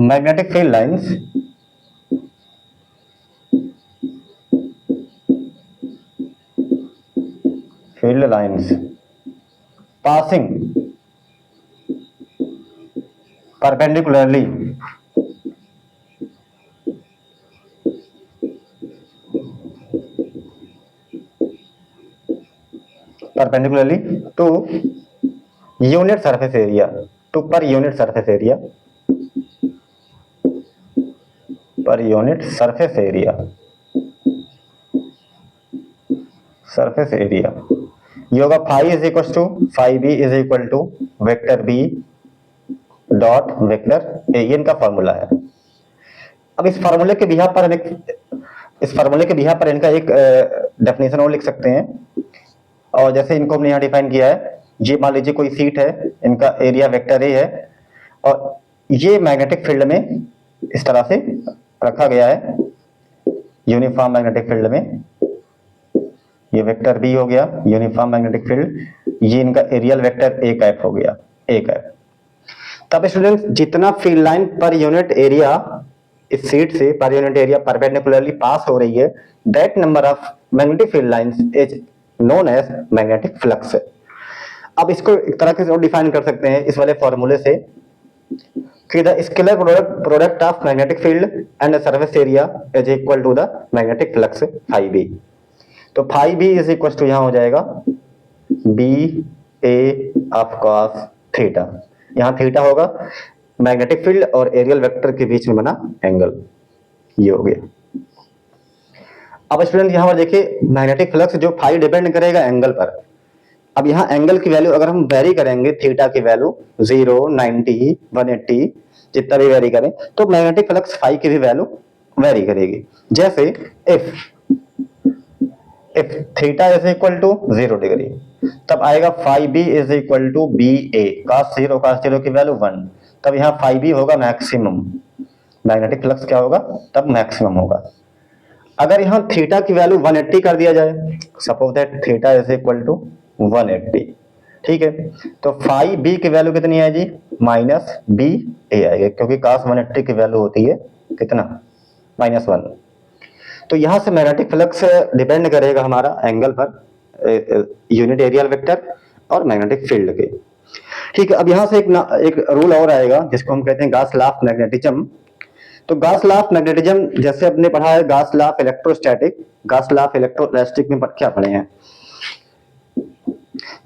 [SPEAKER 1] magnetic field lines passing perpendicularly to unit surface area, to per unit surface area, per unit surface area, surface area, ये होगा phi is equal to phi B is equal to vector B dot vector A, ये इनका formula है। अब इस फार्मूले के behalf पर इनका एक डेफिनेशन और लिख सकते हैं। और जैसे इनको हमने यहाँ डिफाइन किया है, ये मान लीजिए कोई सीट है, इनका एरिया वेक्टर ए है और ये मैग्नेटिक फील्ड में इस तरह से रखा गया है, यूनिफॉर्म मैग्नेटिक फील्ड में, ये वेक्टर बी हो गया यूनिफॉर्म मैग्नेटिक फील्ड, ये इनका एरियल वेक्टर ए कैप हो गया, ए कैप। तब स्टूडेंट्स जितना field line per unit area इस सीट से per unit area perpendicularly pass हो रही है, that number of magnetic field lines is known as magnetic flux. अब इसको एक तरह से और डिफाइन कर सकते हैं इस वाले फॉर्मूले से कि the scalar product of magnetic field and surface area is equal to the magnetic flux phi B. तो phi B is equal to यहां हो जाएगा B A of cos theta, यहां थीटा होगा मैग्नेटिक फील्ड और एरियल वेक्टर के बीच में बना एंगल, ये हो गया। अब स्टूडेंट यहां पर देखिए मैग्नेटिक फ्लक्स जो फाई डिपेंड करेगा एंगल पर। अब यहाँ एंगल की वैल्यू अगर हम वेरी करेंगे, थीटा की वैल्यू 0, 90, 180 जितना भी वेरी करें, तो मैग्नेटिक फ्लक्स फाई की भी वैल्यू वेरी करेगी। जैसे if theta is equal to 0 degree, तब आएगा phi B is equal to B A cos 0 की वैल्यू 1, तब यहाँ फाई बी होगा मैक्सिमम, मैग्नेटिक फ्लक्स क्या होगा तब मैक्सिमम होगा। अगर यहाँ थीटा की वैल्यू 180 कर दिया जाए, suppose that theta is equal to 180, ठीक है, तो फाई बी की वैल्यू कितनी है जी, माइनस बी ए आएगी, क्योंकि cos 180 की वैल्यू होती है कितना, -1। तो यहां से मैग्नेटिक फ्लक्स डिपेंड करेगा हमारा एंगल पर, यूनिट एरियल वेक्टर और मैग्नेटिक फील्ड के, ठीक है। अब यहां से एक रूल और आएगा जिसको हम कहते हैं गॉस लॉ ऑफ मैग्नेटिज्म। तो गॉस लॉ ऑफ मैग्नेटिज्म जैसे आपने पढ़ा है Gauss law of electrostatic, Gauss law of electroelastic में क्या पढ़े हैं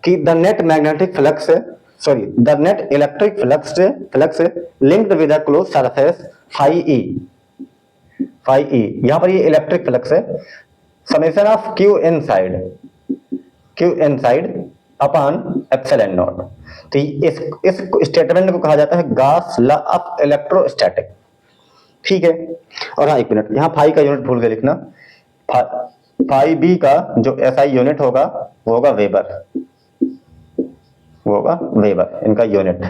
[SPEAKER 1] कि the net magnetic flux, sorry the net electric flux linked with a closed surface phi E, यहां पर ये इलेक्ट्रिक फ्लक्स है, summation of q inside upon epsilon naught. तो इस स्टेटमेंट को कहा जाता है गॉस लॉ ऑफ इलेक्ट्रोस्टैटिक, ठीक है। और हाँ एक मिनट, यहाँ फाई का यूनिट भूल गए लिखना, फाई बी का जो एसआई यूनिट होगा वो होगा वेबर, इनका यूनिट,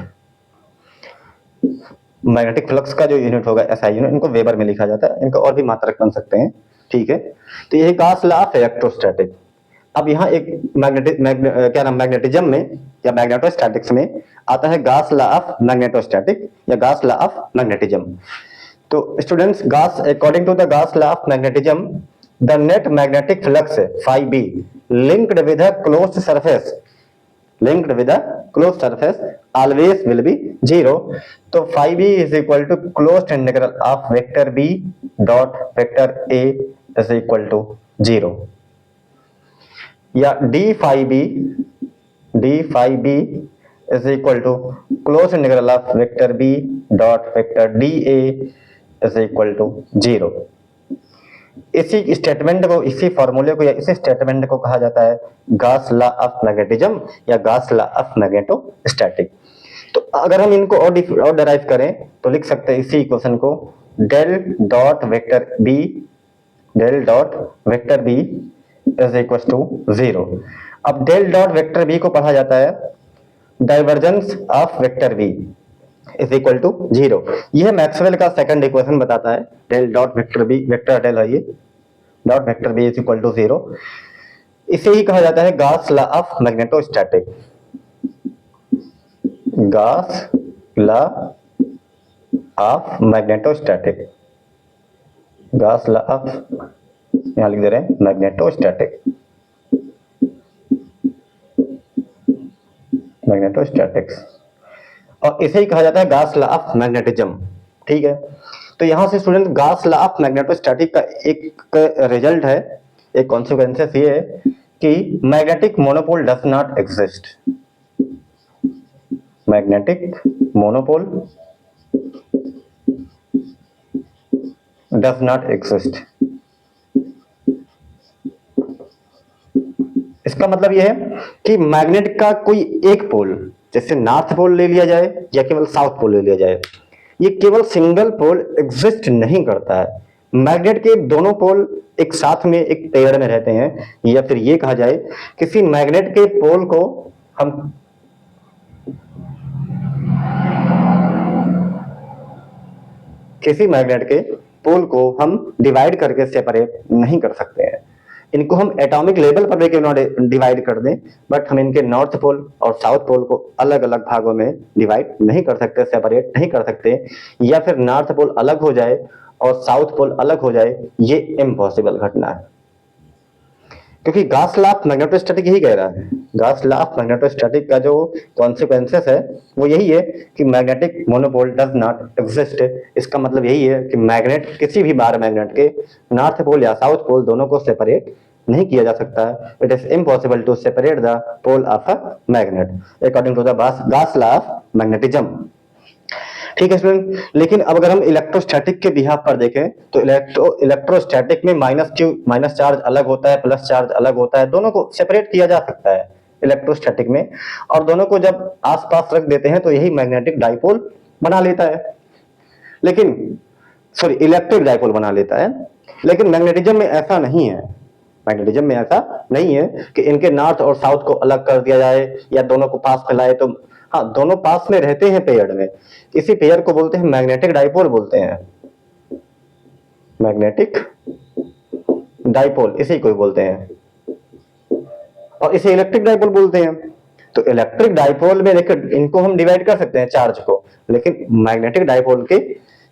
[SPEAKER 1] मैग्नेटिक फ्लक्स का जो यूनिट होगा एसआई यूनिट, इनको वेबर में लिखा जाता है, इनको और भी मात्रक बन सकते हैं, ठीक है। तो यही गॉस लॉ ऑफ इलेक्ट्रोस्टैटिक। अब यहाँ एक मैग्नेटिज्म में या मैग्नेटोस्टैटिक्स में आता है गॉस लॉ ऑफ मैग्नेटोस्टैटिक या गॉस लॉ ऑफ मैग्नेटिज्म। तो students, according to the Gauss law of magnetism, the net magnetic flux phi B linked with a closed surface, linked with a closed surface always will be 0. तो phi b is equal to closed integral of vector b dot vector a is equal to 0, या d phi b is equal to closed integral of vector b dot vector dA is equal to 0. इसी statement को, इसी फॉर्मूले को या इसी statement को कहा जाता है गॉस लॉ ऑफ मैग्नेटिज्म या गॉस लॉ ऑफ मैग्नेटोस्टैटिक। तो अगर हम इनको और डिराइव करें तो लिख सकते हैं इसी इक्वेशन को del dot vector B is equal to 0। अब डेल डॉट वेक्टर बी को पढ़ा जाता है divergence of vector B is equal to 0। यह मैक्सवेल का सेकंड इक्वेशन बताता है। Del dot vector B, vector del है ये, dot vector B is equal to 0। इसे ही कहा जाता है Gauss law of magnetostatic, Gauss law of magnetostatic, Gauss law of, यहां लिख दे रहे हैं मैग्नेटोस्टैटिक, मैग्नेटोस्टैटिक्स, और इसे ही कहा जाता है गॉस लॉ ऑफ मैग्नेटिज्म। ठीक है, तो यहां से student Gauss law of magnetostatic का एक रिजल्ट है, एक कॉन्सिक्वेंसेस ये है कि magnetic monopole does not exist, magnetic monopole does not exist. इसका मतलब यह है कि मैग्नेट का कोई एक पोल, जैसे नॉर्थ पोल ले लिया जाए या केवल साउथ पोल ले लिया जाए, ये केवल सिंगल पोल एग्जिस्ट नहीं करता है। मैग्नेट के दोनों पोल एक साथ में एक पेयर में रहते हैं, या फिर ये कहा जाए किसी मैग्नेट के पोल को हम डिवाइड करके सेपरेट नहीं कर सकते हैं। इनको हम एटॉमिक लेवल पर भी क्यों डिवाइड कर दें, बट हम इनके नॉर्थ पोल और साउथ पोल को अलग अलग भागों में डिवाइड नहीं कर सकते, सेपरेट नहीं कर सकते, या फिर नॉर्थ पोल अलग हो जाए और साउथ पोल अलग हो जाए, ये इम्पॉसिबल घटना है। क्योंकि गॉस लॉ ऑफ मैग्नेटोस्टैटिक यही कह रहा है, गॉस लॉ ऑफ मैग्नेटोस्टैटिक का जो कॉन्सिक्वेंसेस है वो यही है कि magnetic monopole does not exist. इसका मतलब यही है कि मैग्नेट, किसी भी बार मैग्नेट के नॉर्थ पोल या साउथ पोल दोनों को सेपरेट नहीं किया जा सकता है। It is impossible to separate the pole of a magnet according to the Gauss law of magnetism. ठीक है स्टूडेंट, लेकिन अब अगर हम इलेक्ट्रोस्टैटिक के बिहाफ पर देखें तो इलेक्ट्रोस्टैटिक में माइनस चार्ज अलग होता है, प्लस चार्ज अलग होता है, दोनों को सेपरेट किया जा सकता है इलेक्ट्रोस्टैटिक में, और दोनों को जब आसपास रख देते हैं तो यही मैग्नेटिक डाइपोल बना लेता है, लेकिन इलेक्ट्रिक डाइपोल बना लेता है। लेकिन मैग्नेटिज्म में ऐसा नहीं है, मैग्नेटिज्म में ऐसा नहीं है कि इनके नॉर्थ और साउथ को अलग कर दिया जाए या दोनों को पास फैलाए। तो हाँ, दोनों पास में रहते हैं पेयर में, इसी पेयर को बोलते हैं मैग्नेटिक डाइपोल बोलते हैं, मैग्नेटिक डाइपोल इसी को बोलते हैं, और इसे इलेक्ट्रिक डाइपोल बोलते हैं। तो इलेक्ट्रिक डाइपोल में देखिए इनको हम डिवाइड कर सकते हैं चार्ज को, लेकिन मैग्नेटिक डाइपोल के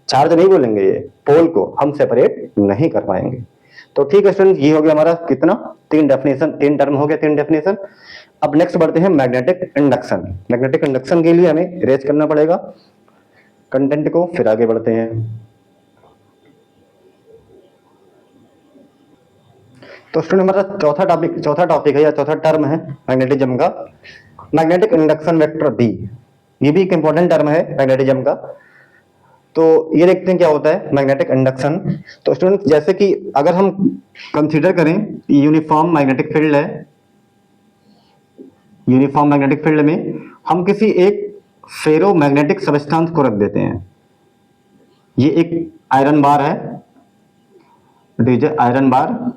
[SPEAKER 1] चार्ज नहीं बोलेंगे, ये पोल को हम सेपरेट नहीं कर पाएंगे। तो ठीक है स्टूडेंट, ये हो गया हमारा कितना, 3 डेफिनेशन, 3 टर्म हो गए, 3 डेफिनेशन। अब नेक्स्ट बढ़ते हैं मैग्नेटिक इंडक्शन। मैग्नेटिक इंडक्शन के लिए हमें इरेज करना पड़ेगा कंटेंट को, फिर आगे बढ़ते हैं। तो स्टूडेंट हमारा चौथा टॉपिक है या चौथा टर्म है मैग्नेटिज्म का, मैग्नेटिक इंडक्शन वेक्टर बी। ये भी एक इंपॉर्टेंट टर्म है मैग्नेटिज्म का। तो ये देखते हैं क्या होता है मैग्नेटिक इंडक्शन। तो स्टूडेंट जैसे कि अगर हम कंसीडर करें यूनिफॉर्म मैग्नेटिक फील्ड है, यूनिफॉर्म मैग्नेटिक फील्ड में हम किसी एक फेरो मैग्नेटिक सब्सटेंस को रख देते हैं। ये एक आयरन बार है, डीजे आयरन बार,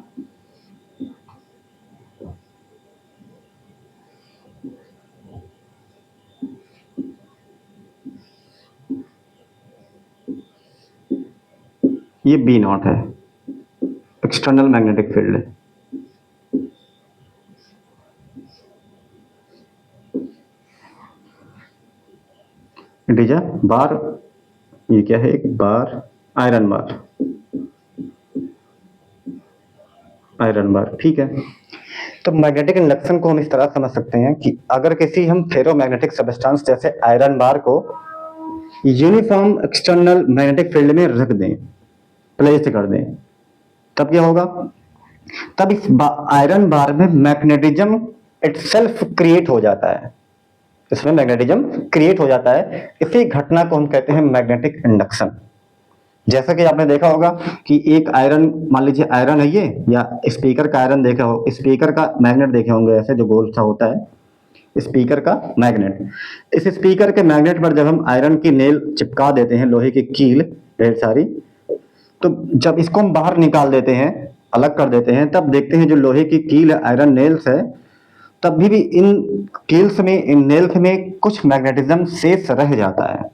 [SPEAKER 1] ये बी नॉट है, एक्सटर्नल मैग्नेटिक फील्ड है। इट इज अ बार, ये क्या है, एक बार, आयरन बार, आयरन बार। ठीक है, तो मैग्नेटिक इंडक्शन को हम इस तरह समझ सकते हैं कि अगर किसी हम फेरोमैग्नेटिक सब्सटेंस जैसे आयरन बार को यूनिफॉर्म एक्सटर्नल मैग्नेटिक फील्ड में रख दें, प्लेस कर दें, तब क्या होगा? तब इस आयरन बार में मैग्नेटिज्म इटसेल्फ क्रिएट हो जाता है, इसमें मैग्नेटिज्म क्रिएट हो जाता है। इसी घटना को हम कहते हैं मैग्नेटिक इंडक्शन। जैसा कि आपने देखा होगा कि एक आयरन, मान लीजिए आयरन है ये, या स्पीकर का आयरन देखा हो, स्पीकर का मैग्नेट देखे होंगे ऐसे जो गोल सा होता है, स्पीकर का मैग्नेट। इस स्पीकर के मैग्नेट पर जब हम आयरन की नेल चिपका देते हैं, लोहे की कील ढेर सारी, तो जब इसको हम बाहर निकाल देते हैं, अलग कर देते हैं, तब देखते हैं जो लोहे की कील है, आयरन नेल्स है, तब भी इन कील्स में, इन नेल्स में कुछ मैग्नेटिज्म शेष रह जाता है,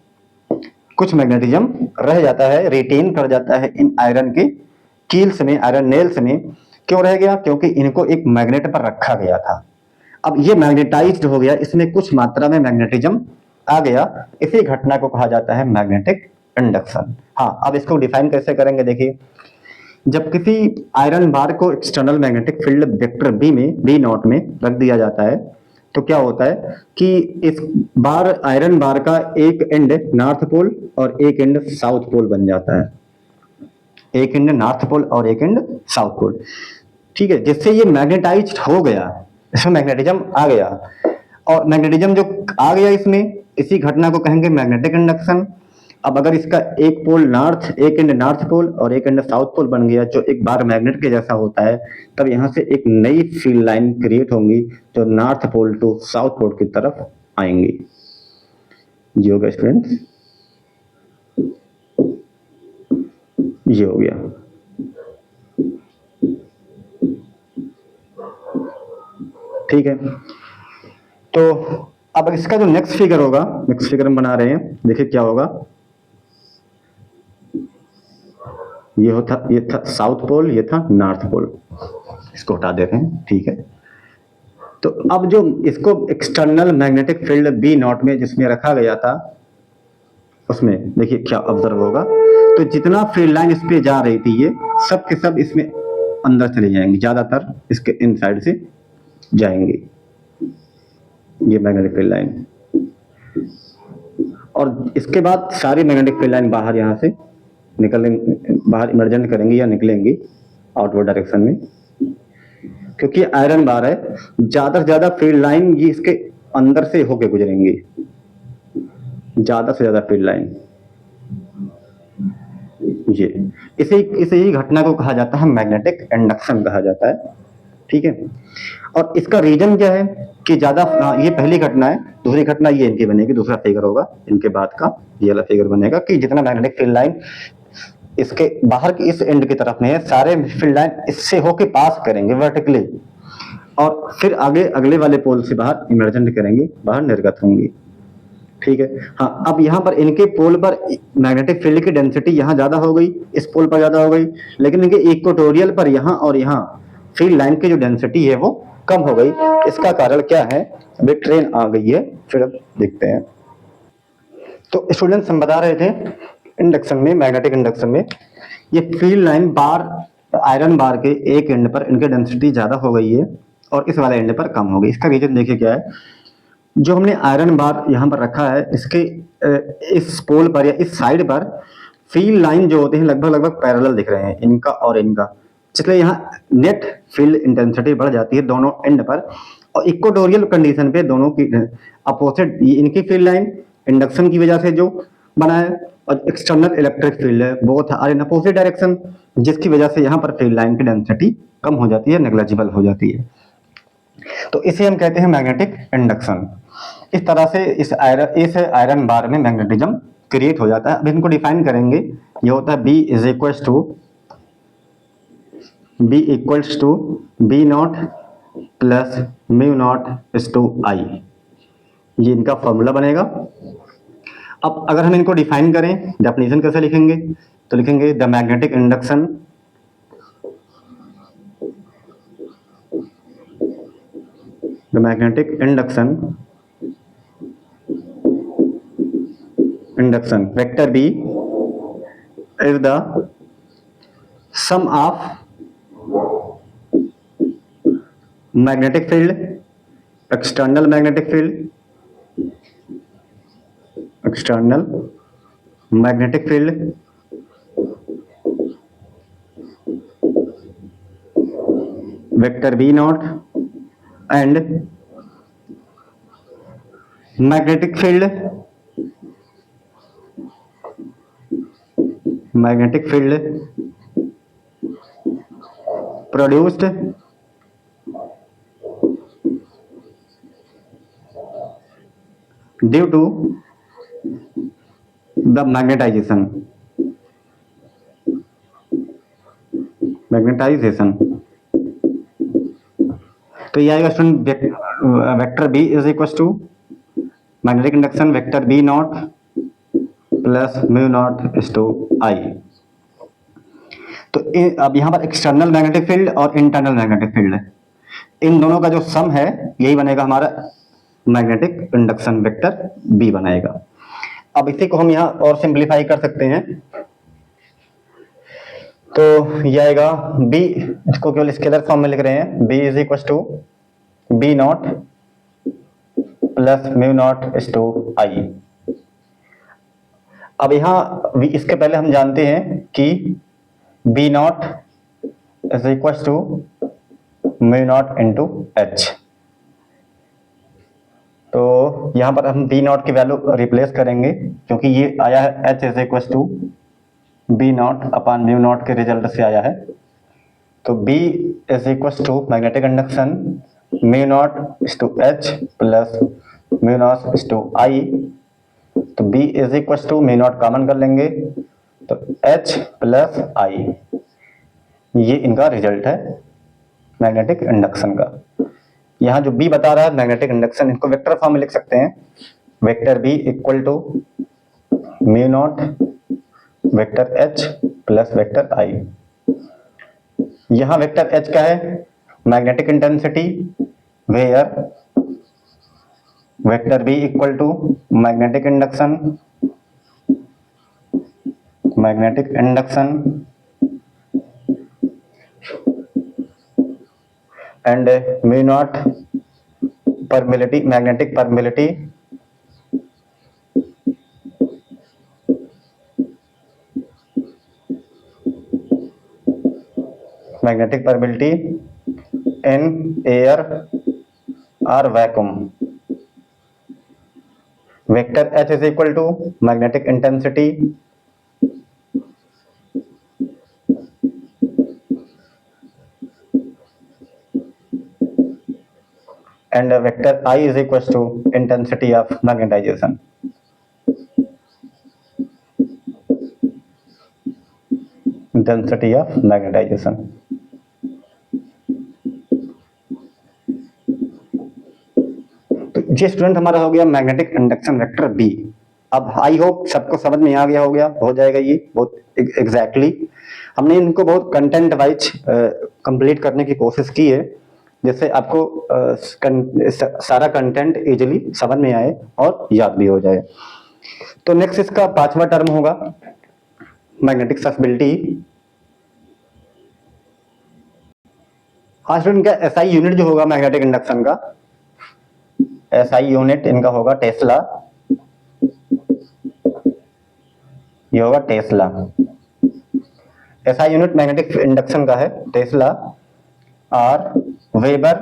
[SPEAKER 1] कुछ मैग्नेटिज्म रह जाता है, रिटेन कर जाता है इन आयरन के कील्स में, आयरन नेल्स में। क्यों रह गया? क्योंकि इनको एक मैग्नेट पर रखा गया था। अब ये मैग्नेटाइज्ड हो गया, इसमें कुछ मात्रा में मैग्नेटिज्म आ गया, इसी घटना को कहा जाता है मैग्नेटिक इंडक्शन। हाँ, अब इसको डिफाइन कैसे करेंगे? देखिए, जब किसी आयरन बार को external magnetic field vector B में, बी नॉट में रख दिया जाता है, तो क्या होता है कि इस बार, आयरन बार का एक एंड नॉर्थ पोल और एक एंड साउथ पोल बन जाता है, एक एंड नॉर्थ पोल और एक एंड साउथ पोल। ठीक है, जिससे ये मैग्नेटाइज्ड हो गया, इसमें मैग्नेटिज्म आ गया, और मैग्नेटिज्म जो आ गया इसमें, इसी घटना को कहेंगे मैग्नेटिक इंडक्शन। अब अगर इसका एक पोल नॉर्थ, एक एंड नॉर्थ पोल और एक एंड साउथ पोल बन गया, जो एक बार मैग्नेट के जैसा होता है, तब यहां से एक नई फील्ड लाइन क्रिएट होंगी जो north pole to south pole की तरफ आएंगी। ये हो गया स्टूडेंट्स, ये हो गया। ठीक है, तो अब इसका जो नेक्स्ट फिगर होगा, नेक्स्ट फिगर हम बना रहे हैं, देखिए क्या होगा। ये था साउथ पोल, ये था नॉर्थ पोल, इसको हटा देते हैं। ठीक है, तो अब जो इसको external magnetic field B not में जिसमें रखा गया था, उसमें देखिए क्या ऑब्जर्व होगा। तो जितना फील्ड लाइन इस पे जा रही थी, ये सब के सब इसमें अंदर चले जाएंगे, ज्यादातर इसके इन साइड से जाएंगे, ये मैग्नेटिक फील्ड लाइन। और इसके बाद सारी मैग्नेटिक फील्ड लाइन बाहर यहां से निकलेंगे, बाहर इमर्जेंट करेंगी या निकलेंगी आउटवर्ड डायरेक्शन में। क्योंकि आयरन बार है, ज्यादा से ज्यादा फील्ड लाइन ये इसके अंदर से होके गुजरेंगी, ज्यादा से ज्यादा फील्ड लाइन। ये इसे ही घटना को कहा जाता है मैग्नेटिक इंडक्शन कहा जाता है। ठीक है, और इसका रीजन क्या है कि ज्यादा, ये पहली घटना है, दूसरी घटना ये इनकी बनेगी, दूसरा फिगर होगा इनके बाद का, ये वाला फिगर बनेगा कि जितना मैग्नेटिक फील्ड लाइन इसके बाहर की इस एंड की तरफ में है, सारे फील्ड लाइन इससे होके पास करेंगे वर्टिकली, और फिर आगे अगले वाले पोल से बाहर इमर्जेंट करेंगे, बाहर निर्गत होंगी। ठीक है, हाँ, अब यहाँ पर इनके पोल पर मैग्नेटिक फील्ड की डेंसिटी यहाँ ज्यादा हो गई, इस पोल पर ज्यादा हो गई, लेकिन इनके इक्वेटोरियल पर यहाँ और यहाँ फील्ड लाइन की जो डेंसिटी है वो कम हो गई। इसका कारण क्या है? अभी ट्रेन आ गई है, फिर अब देखते हैं। तो स्टूडेंट्स, हम बता रहे थे इंडक्शन में, मैग्नेटिक इंडक्शन में, ये फील्ड लाइन बार, आयरन बार के एक एंड पर इनकी डेंसिटी ज्यादा हो गई है और इस वाले एंड पर कम हो गई। इसका रीजन देखिए क्या है। जो हमने आयरन बार यहाँ पर रखा है, इसके इस पोल पर या इस साइड पर फील्ड लाइन जो होते हैं लगभग पैरेलल दिख रहे हैं, इनका और इनका, इसलिए यहाँ नेट फील्ड इंटेंसिटी बढ़ जाती है दोनों एंड पर, और इक्वेटोरियल कंडीशन पे दोनों की अपोजिट, इनकी फील्ड लाइन इंडक्शन की वजह से जो बना है, और एक्सटर्नल इलेक्ट्रिक फील्ड है, both are in opposite direction, जिसकी वजह से यहाँ पर फील्ड लाइन की डेंसिटी कम हो जाती है, नेग्लिजिबल हो जाती है। तो इसे हम कहते हैं मैग्नेटिक इंडक्शन। इस तरह से इस आयरन बार में मैग्नेटिज्म क्रिएट हो जाता है। अब इनको डिफाइन करेंगे, ये होता है B is equals to B not plus mu not is to I, ये इनका फॉर्मूला बनेगा। अब अगर हम इनको डिफाइन करें, डेफिनेशन कैसे लिखेंगे? तो लिखेंगे the magnetic induction vector B is the sum of magnetic field, external magnetic field, external magnetic field, vector B naught and magnetic field, magnetic field produced due to the magnetization, magnetization. तो ये आएगा student vector B is equal to magnetic induction vector B naught plus mu not is to I. तो अब यहाँ पर external magnetic field और internal magnetic field है, इन दोनों का जो सम है यही बनेगा हमारा मैग्नेटिक इंडक्शन वेक्टर बी बनाएगा। अब इसी को हम यहाँ और सिंप्लीफाई कर सकते हैं, तो ये आएगा बी, इसको केवल स्केलर फॉर्म में लिख रहे हैं, B is equal to B naught plus mu not is to I. अब यहाँ इसके पहले हम जानते हैं कि B naught is equal to mu naught into H. तो यहाँ पर हम बी नॉट की वैल्यू रिप्लेस करेंगे, क्योंकि ये आया है H is equal to B not upon mu naught के रिजल्ट से आया है। तो B is equal to magnetic induction mu not is to H plus mu not is to I. तो B is equal to mu naught common कर लेंगे, तो H plus आई, ये इनका रिजल्ट है मैग्नेटिक इंडक्शन का। यहाँ जो बी बता रहा है मैग्नेटिक इंडक्शन, इनको वेक्टर फॉर्म में लिख सकते हैं, vector B equal to mu naught vector H plus vector I. यहाँ वेक्टर एच क्या है, magnetic intensity, where vector B equal to magnetic induction, magnetic induction and mu naught permeability, magnetic permeability magnetic permeability in air और vacuum. Vector H is equal to magnetic intensity and vector I is equals to intensity of magnetization. Intensity of magnetization. तो ये student हमारा हो गया magnetic induction vector B. अब I hope सबको समझ में आ गया हो जाएगा ये बहुत एग्जैक्टली। हमने इनको बहुत कंटेंट वाइज कंप्लीट करने की कोशिश की है, जिससे आपको सारा कंटेंट इजीली समझ में आए और याद भी हो जाए। तो नेक्स्ट इसका पांचवा टर्म होगा मैग्नेटिक ससेप्टिबिलिटी। हाँ स्टूडेंट, क्या एसआई यूनिट जो होगा मैग्नेटिक इंडक्शन का, एसआई यूनिट इनका होगा टेस्ला, ये होगा Tesla. SI unit magnetic induction का है टेस्ला और वेबर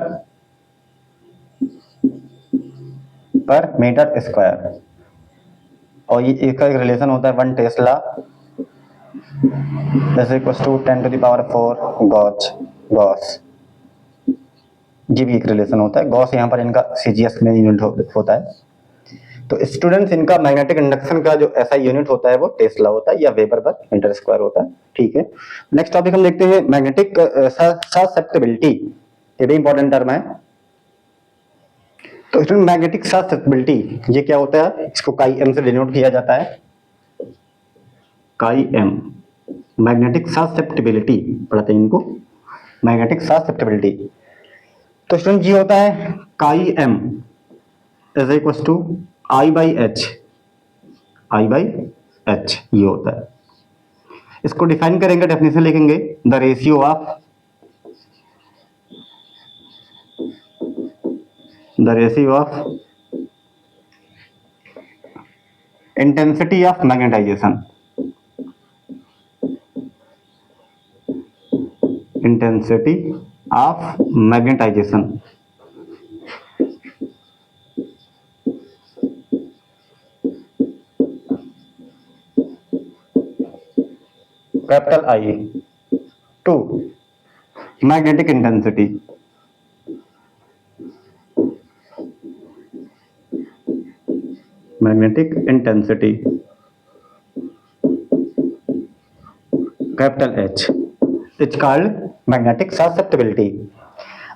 [SPEAKER 1] पर मीटर स्क्वायर, और ये इसका एक रिलेशन होता है 1 tesla is equal to 10⁴ gauss. ये भी एक रिलेशन होता है, गॉस यहाँ पर इनका सीजीएस में यूनिट होता है। तो स्टूडेंट्स, इनका मैग्नेटिक इंडक्शन का जो एसआई यूनिट होता है वो टेस्ला होता है या वेबर पर मीटर स्क्वायर होता है। ठीक है, नेक्स्ट टॉपिक हम देखते हैं मैग्नेटिक ससेप्टिबिलिटी। ये भी इंपॉर्टेंट टर्म है। तो स्टूडेंट, मैग्नेटिक ससेप्टिबिलिटी ये क्या होता है, इसको काई एम से डिनोट किया जाता है, काई एम। मैग्नेटिक ससेप्टिबिलिटी पढ़ते हैं इनको, मैग्नेटिक ससेप्टिबिलिटी। तो स्टूडेंट ये होता है chi M is equal to I by H, ये होता है। इसको डिफाइन करेंगे, डेफिनेशन लिखेंगे, the ratio of the ratio of intensity of magnetization, intensity of magnetization, capital I to magnetic intensity, magnetic intensity capital H, it's called magnetic susceptibility.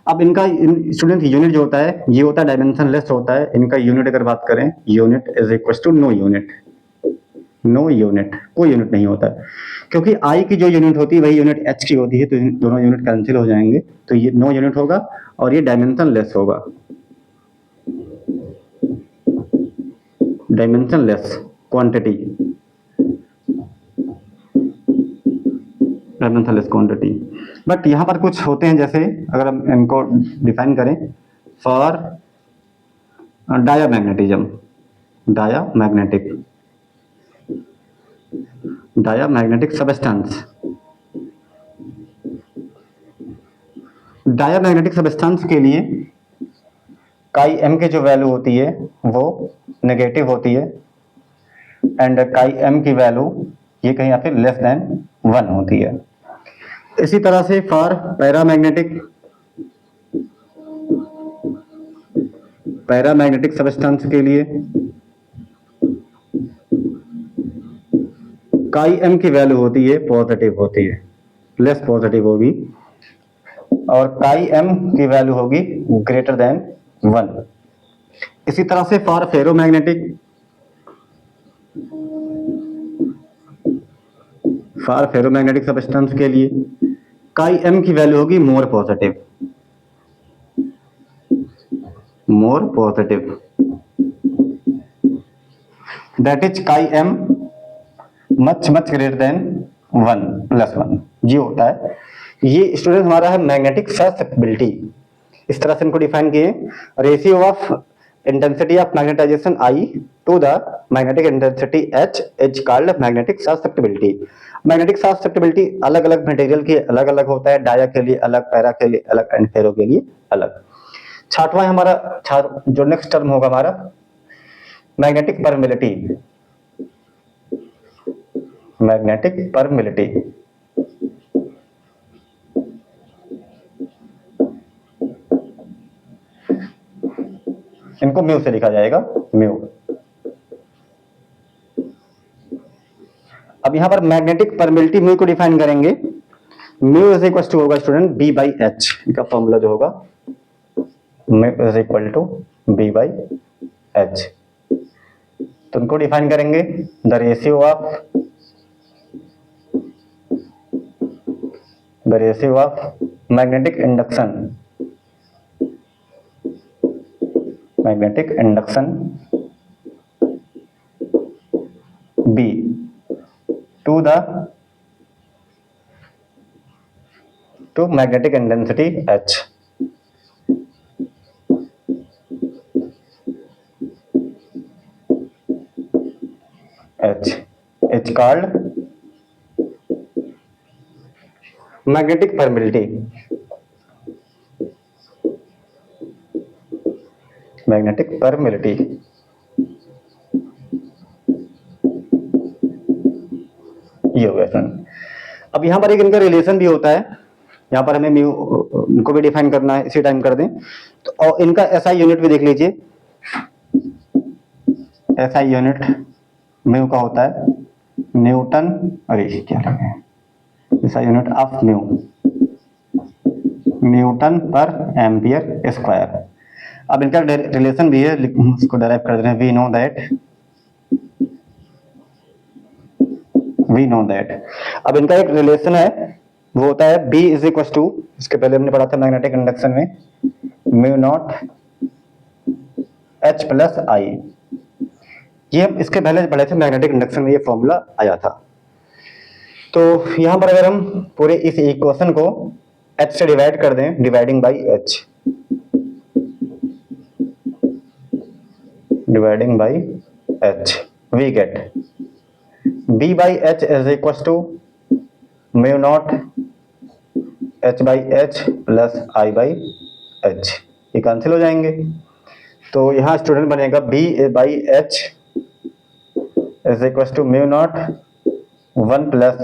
[SPEAKER 1] अब इनका student unit जो होता है ये होता है डायमेंशनलेस होता है। इनका यूनिट अगर बात करें, unit is equal to no unit, no unit, कोई यूनिट नहीं होता है, क्योंकि आई की जो यूनिट होती है वही यूनिट एच की होती है, तो दोनों यूनिट कैंसिल हो जाएंगे, तो ये नो यूनिट होगा और ये डायमेंशनलेस होगा, dimensionless quantity, dimensionless quantity. But यहाँ पर कुछ होते हैं, जैसे अगर हम इनको डिफाइन करें, for diamagnetism, diamagnetic substance, diamagnetic substance के लिए काई एम की जो वैल्यू होती है वो नेगेटिव होती है, एंड काई एम की वैल्यू ये कहीं या फिर लेस देन 1 होती है। इसी तरह से फॉर पैरामैग्नेटिक सब्सटेंस के लिए काई एम की वैल्यू होती है पॉजिटिव होती है, लेस पॉजिटिव होगी, और काई एम की वैल्यू होगी ग्रेटर देन 1। इसी तरह से फॉर फेरोमैग्नेटिक सब्सटेंस के लिए काई एम की वैल्यू होगी मोर पॉजिटिव, दैट इज काई am much greater than 1 plus 1, ये होता है। ये स्टूडेंट हमारा है मैग्नेटिक ससेप्टिबिलिटी। इस तरह से इनको डिफाइन किए, ratio of intensity of magnetization I to the magnetic intensity H is called magnetic susceptibility. Magnetic susceptibility अलग अलग मटेरियल के अलग अलग होता है, डाया के लिए अलग, पैरा के लिए अलग, एंड फेरो के लिए अलग। छठवां हमारा जो नेक्स्ट टर्म होगा हमारा मैग्नेटिक परमिलिटी, मैग्नेटिक परमिलिटी। इनको म्यू से लिखा जाएगा, म्यू। अब यहां पर मैग्नेटिक परमिलिटी म्यू को डिफाइन करेंगे, म्यू इज इक्वल टू होगा स्टूडेंट बी बाई एच, इनका फॉर्मूला जो होगा mu is equal to B by H. तो इनको डिफाइन करेंगे, the ratio of magnetic induction B to magnetic intensity H. It's called magnetic permeability. Magnetic permeability. ये हो गया फ्रेंड। अब यहां पर एक इनका रिलेशन भी होता है, यहां पर हमें म्यू इनको भी डिफाइन करना है, इसी टाइम कर दें तो। और इनका एसआई यूनिट भी देख लीजिए, एसआई यूनिट म्यू का होता है न्यूटन, अरे क्या लगे, SI unit of mu Newton पर एम्पियर स्क्वायर। अब इनका रिलेशन भी है, इसको डेराइव कर रहे हैं। वी नो दैट अब इनका एक रिलेशन है, वो होता है B इज इक्वल टू, इसके पहले हमने पढ़ा था मैग्नेटिक इंडक्शन में, म्यू नॉट H प्लस आई। ये हम इसके पहले पढ़े थे मैग्नेटिक इंडक्शन में, ये फॉर्मूला आया था। तो यहां पर अगर हम पूरे इस इक्वेशन को H से डिवाइड कर दें, dividing by H, dividing by H, we get B by H is equal to mu not H by H plus I by H, ये कैंसिल हो जाएंगे। तो यहाँ स्टूडेंट बनेगा B by H is equal to mu not 1 plus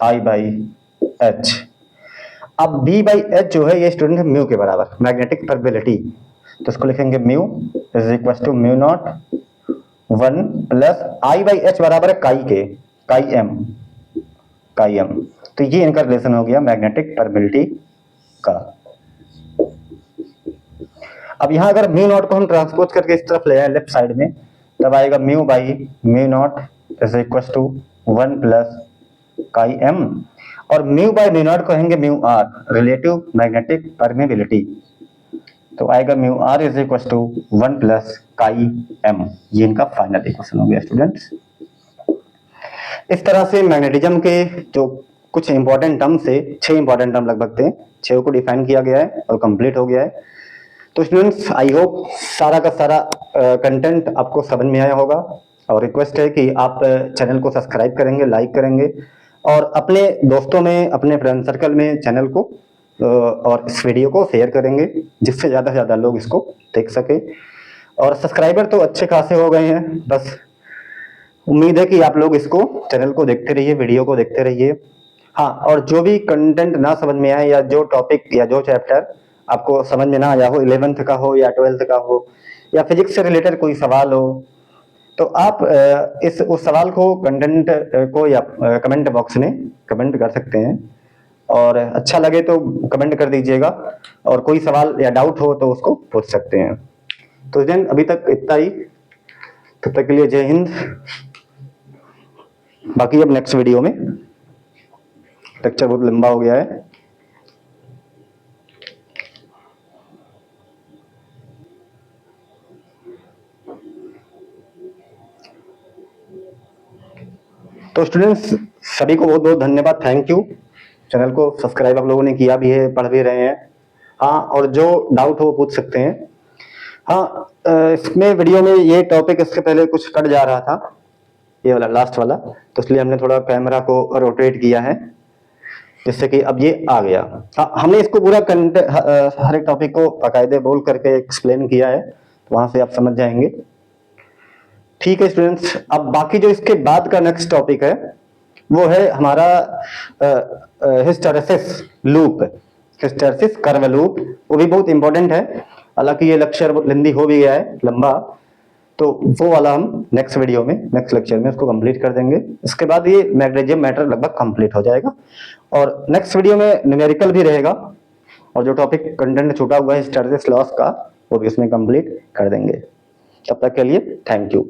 [SPEAKER 1] I by H. अब b by H जो है ये स्टूडेंट है म्यू के बराबर, मैग्नेटिक परमेबिलिटी, तो इसको लिखेंगे mu is equal to mu not 1 plus I by H बराबर है काई के, काई एम। तो ये इनका रिलेशन हो गया मैग्नेटिक परमेबिलिटी का। अब यहां अगर म्यू नॉट को हम ट्रांसपोज करके इस तरफ ले आए लेफ्ट साइड में, तब आएगा mu by mu not is equal to 1 plus chi M, और म्यू बाई म्यू नॉट कहेंगे mu R, relative magnetic permeability, तो आएगा mu R is equal to 1 plus chi M. ये इनका फाइनल इक्वेशन हो गया स्टूडेंट्स। इस तरह से मैग्नेटिज्म के जो कुछ इंपॉर्टेंट टर्म से 6 इंपॉर्टेंट टर्म लगभग थे, 6 को डिफाइन किया गया है और कंप्लीट हो गया है। तो स्टूडेंट्स आई होप सारा का सारा कंटेंट आपको समझ में आया होगा, और रिक्वेस्ट है कि आप चैनल को सब्सक्राइब करेंगे, लाइक करेंगे, और अपने दोस्तों में, अपने फ्रेंड सर्कल में चैनल को और इस वीडियो को शेयर करेंगे, जिससे ज़्यादा से ज़्यादा लोग इसको देख सके। और सब्सक्राइबर तो अच्छे खासे हो गए हैं, बस उम्मीद है कि आप लोग इसको चैनल को देखते रहिए, वीडियो को देखते रहिए। हाँ, और जो भी कंटेंट ना समझ में आए, या जो टॉपिक या जो चैप्टर आपको समझ में ना आया हो, 11th का हो या 12th का हो, या फिजिक्स से रिलेटेड कोई सवाल हो, तो आप उस सवाल को कंटेंट को या कमेंट बॉक्स में कमेंट कर सकते हैं, और अच्छा लगे तो कमेंट कर दीजिएगा, और कोई सवाल या डाउट हो तो उसको पूछ सकते हैं। तो देन अभी तक इतना ही, तब तक के लिए जय हिंद। बाकी अब नेक्स्ट वीडियो में, लेक्चर बहुत लंबा हो गया है। तो स्टूडेंट्स सभी को बहुत बहुत धन्यवाद, थैंक यू। चैनल को सब्सक्राइब आप लोगों ने किया भी है, पढ़ भी रहे हैं। हाँ, और जो डाउट हो पूछ सकते हैं। हाँ, इसमें वीडियो में ये टॉपिक इसके पहले कुछ कट जा रहा था, ये वाला लास्ट वाला, तो इसलिए हमने थोड़ा कैमरा को रोटेट किया है, जिससे कि अब ये आ गया। हाँ, हमने इसको पूरा हर एक टॉपिक को बाकायदे बोल करके एक्सप्लेन किया है, तो वहां से आप समझ जाएंगे। ठीक है स्टूडेंट्स, अब बाकी जो इसके बाद का नेक्स्ट टॉपिक है वो है हमारा hysteresis loop, hysteresis curve loop. वो भी बहुत इंपॉर्टेंट है, हालांकि ये लेक्चर लेंदी हो भी गया है, लंबा, तो वो वाला हम नेक्स्ट वीडियो में, नेक्स्ट लेक्चर में उसको कंप्लीट कर देंगे। इसके बाद ये मैग्नेटिज्म मैटर लगभग कंप्लीट हो जाएगा, और नेक्स्ट वीडियो में न्यूमेरिकल भी रहेगा, और जो टॉपिक कंटेंट छूटा हुआ है हिस्टैरिसीस लॉस का, वो भी उसमें कंप्लीट कर देंगे। तब तक के लिए थैंक यू।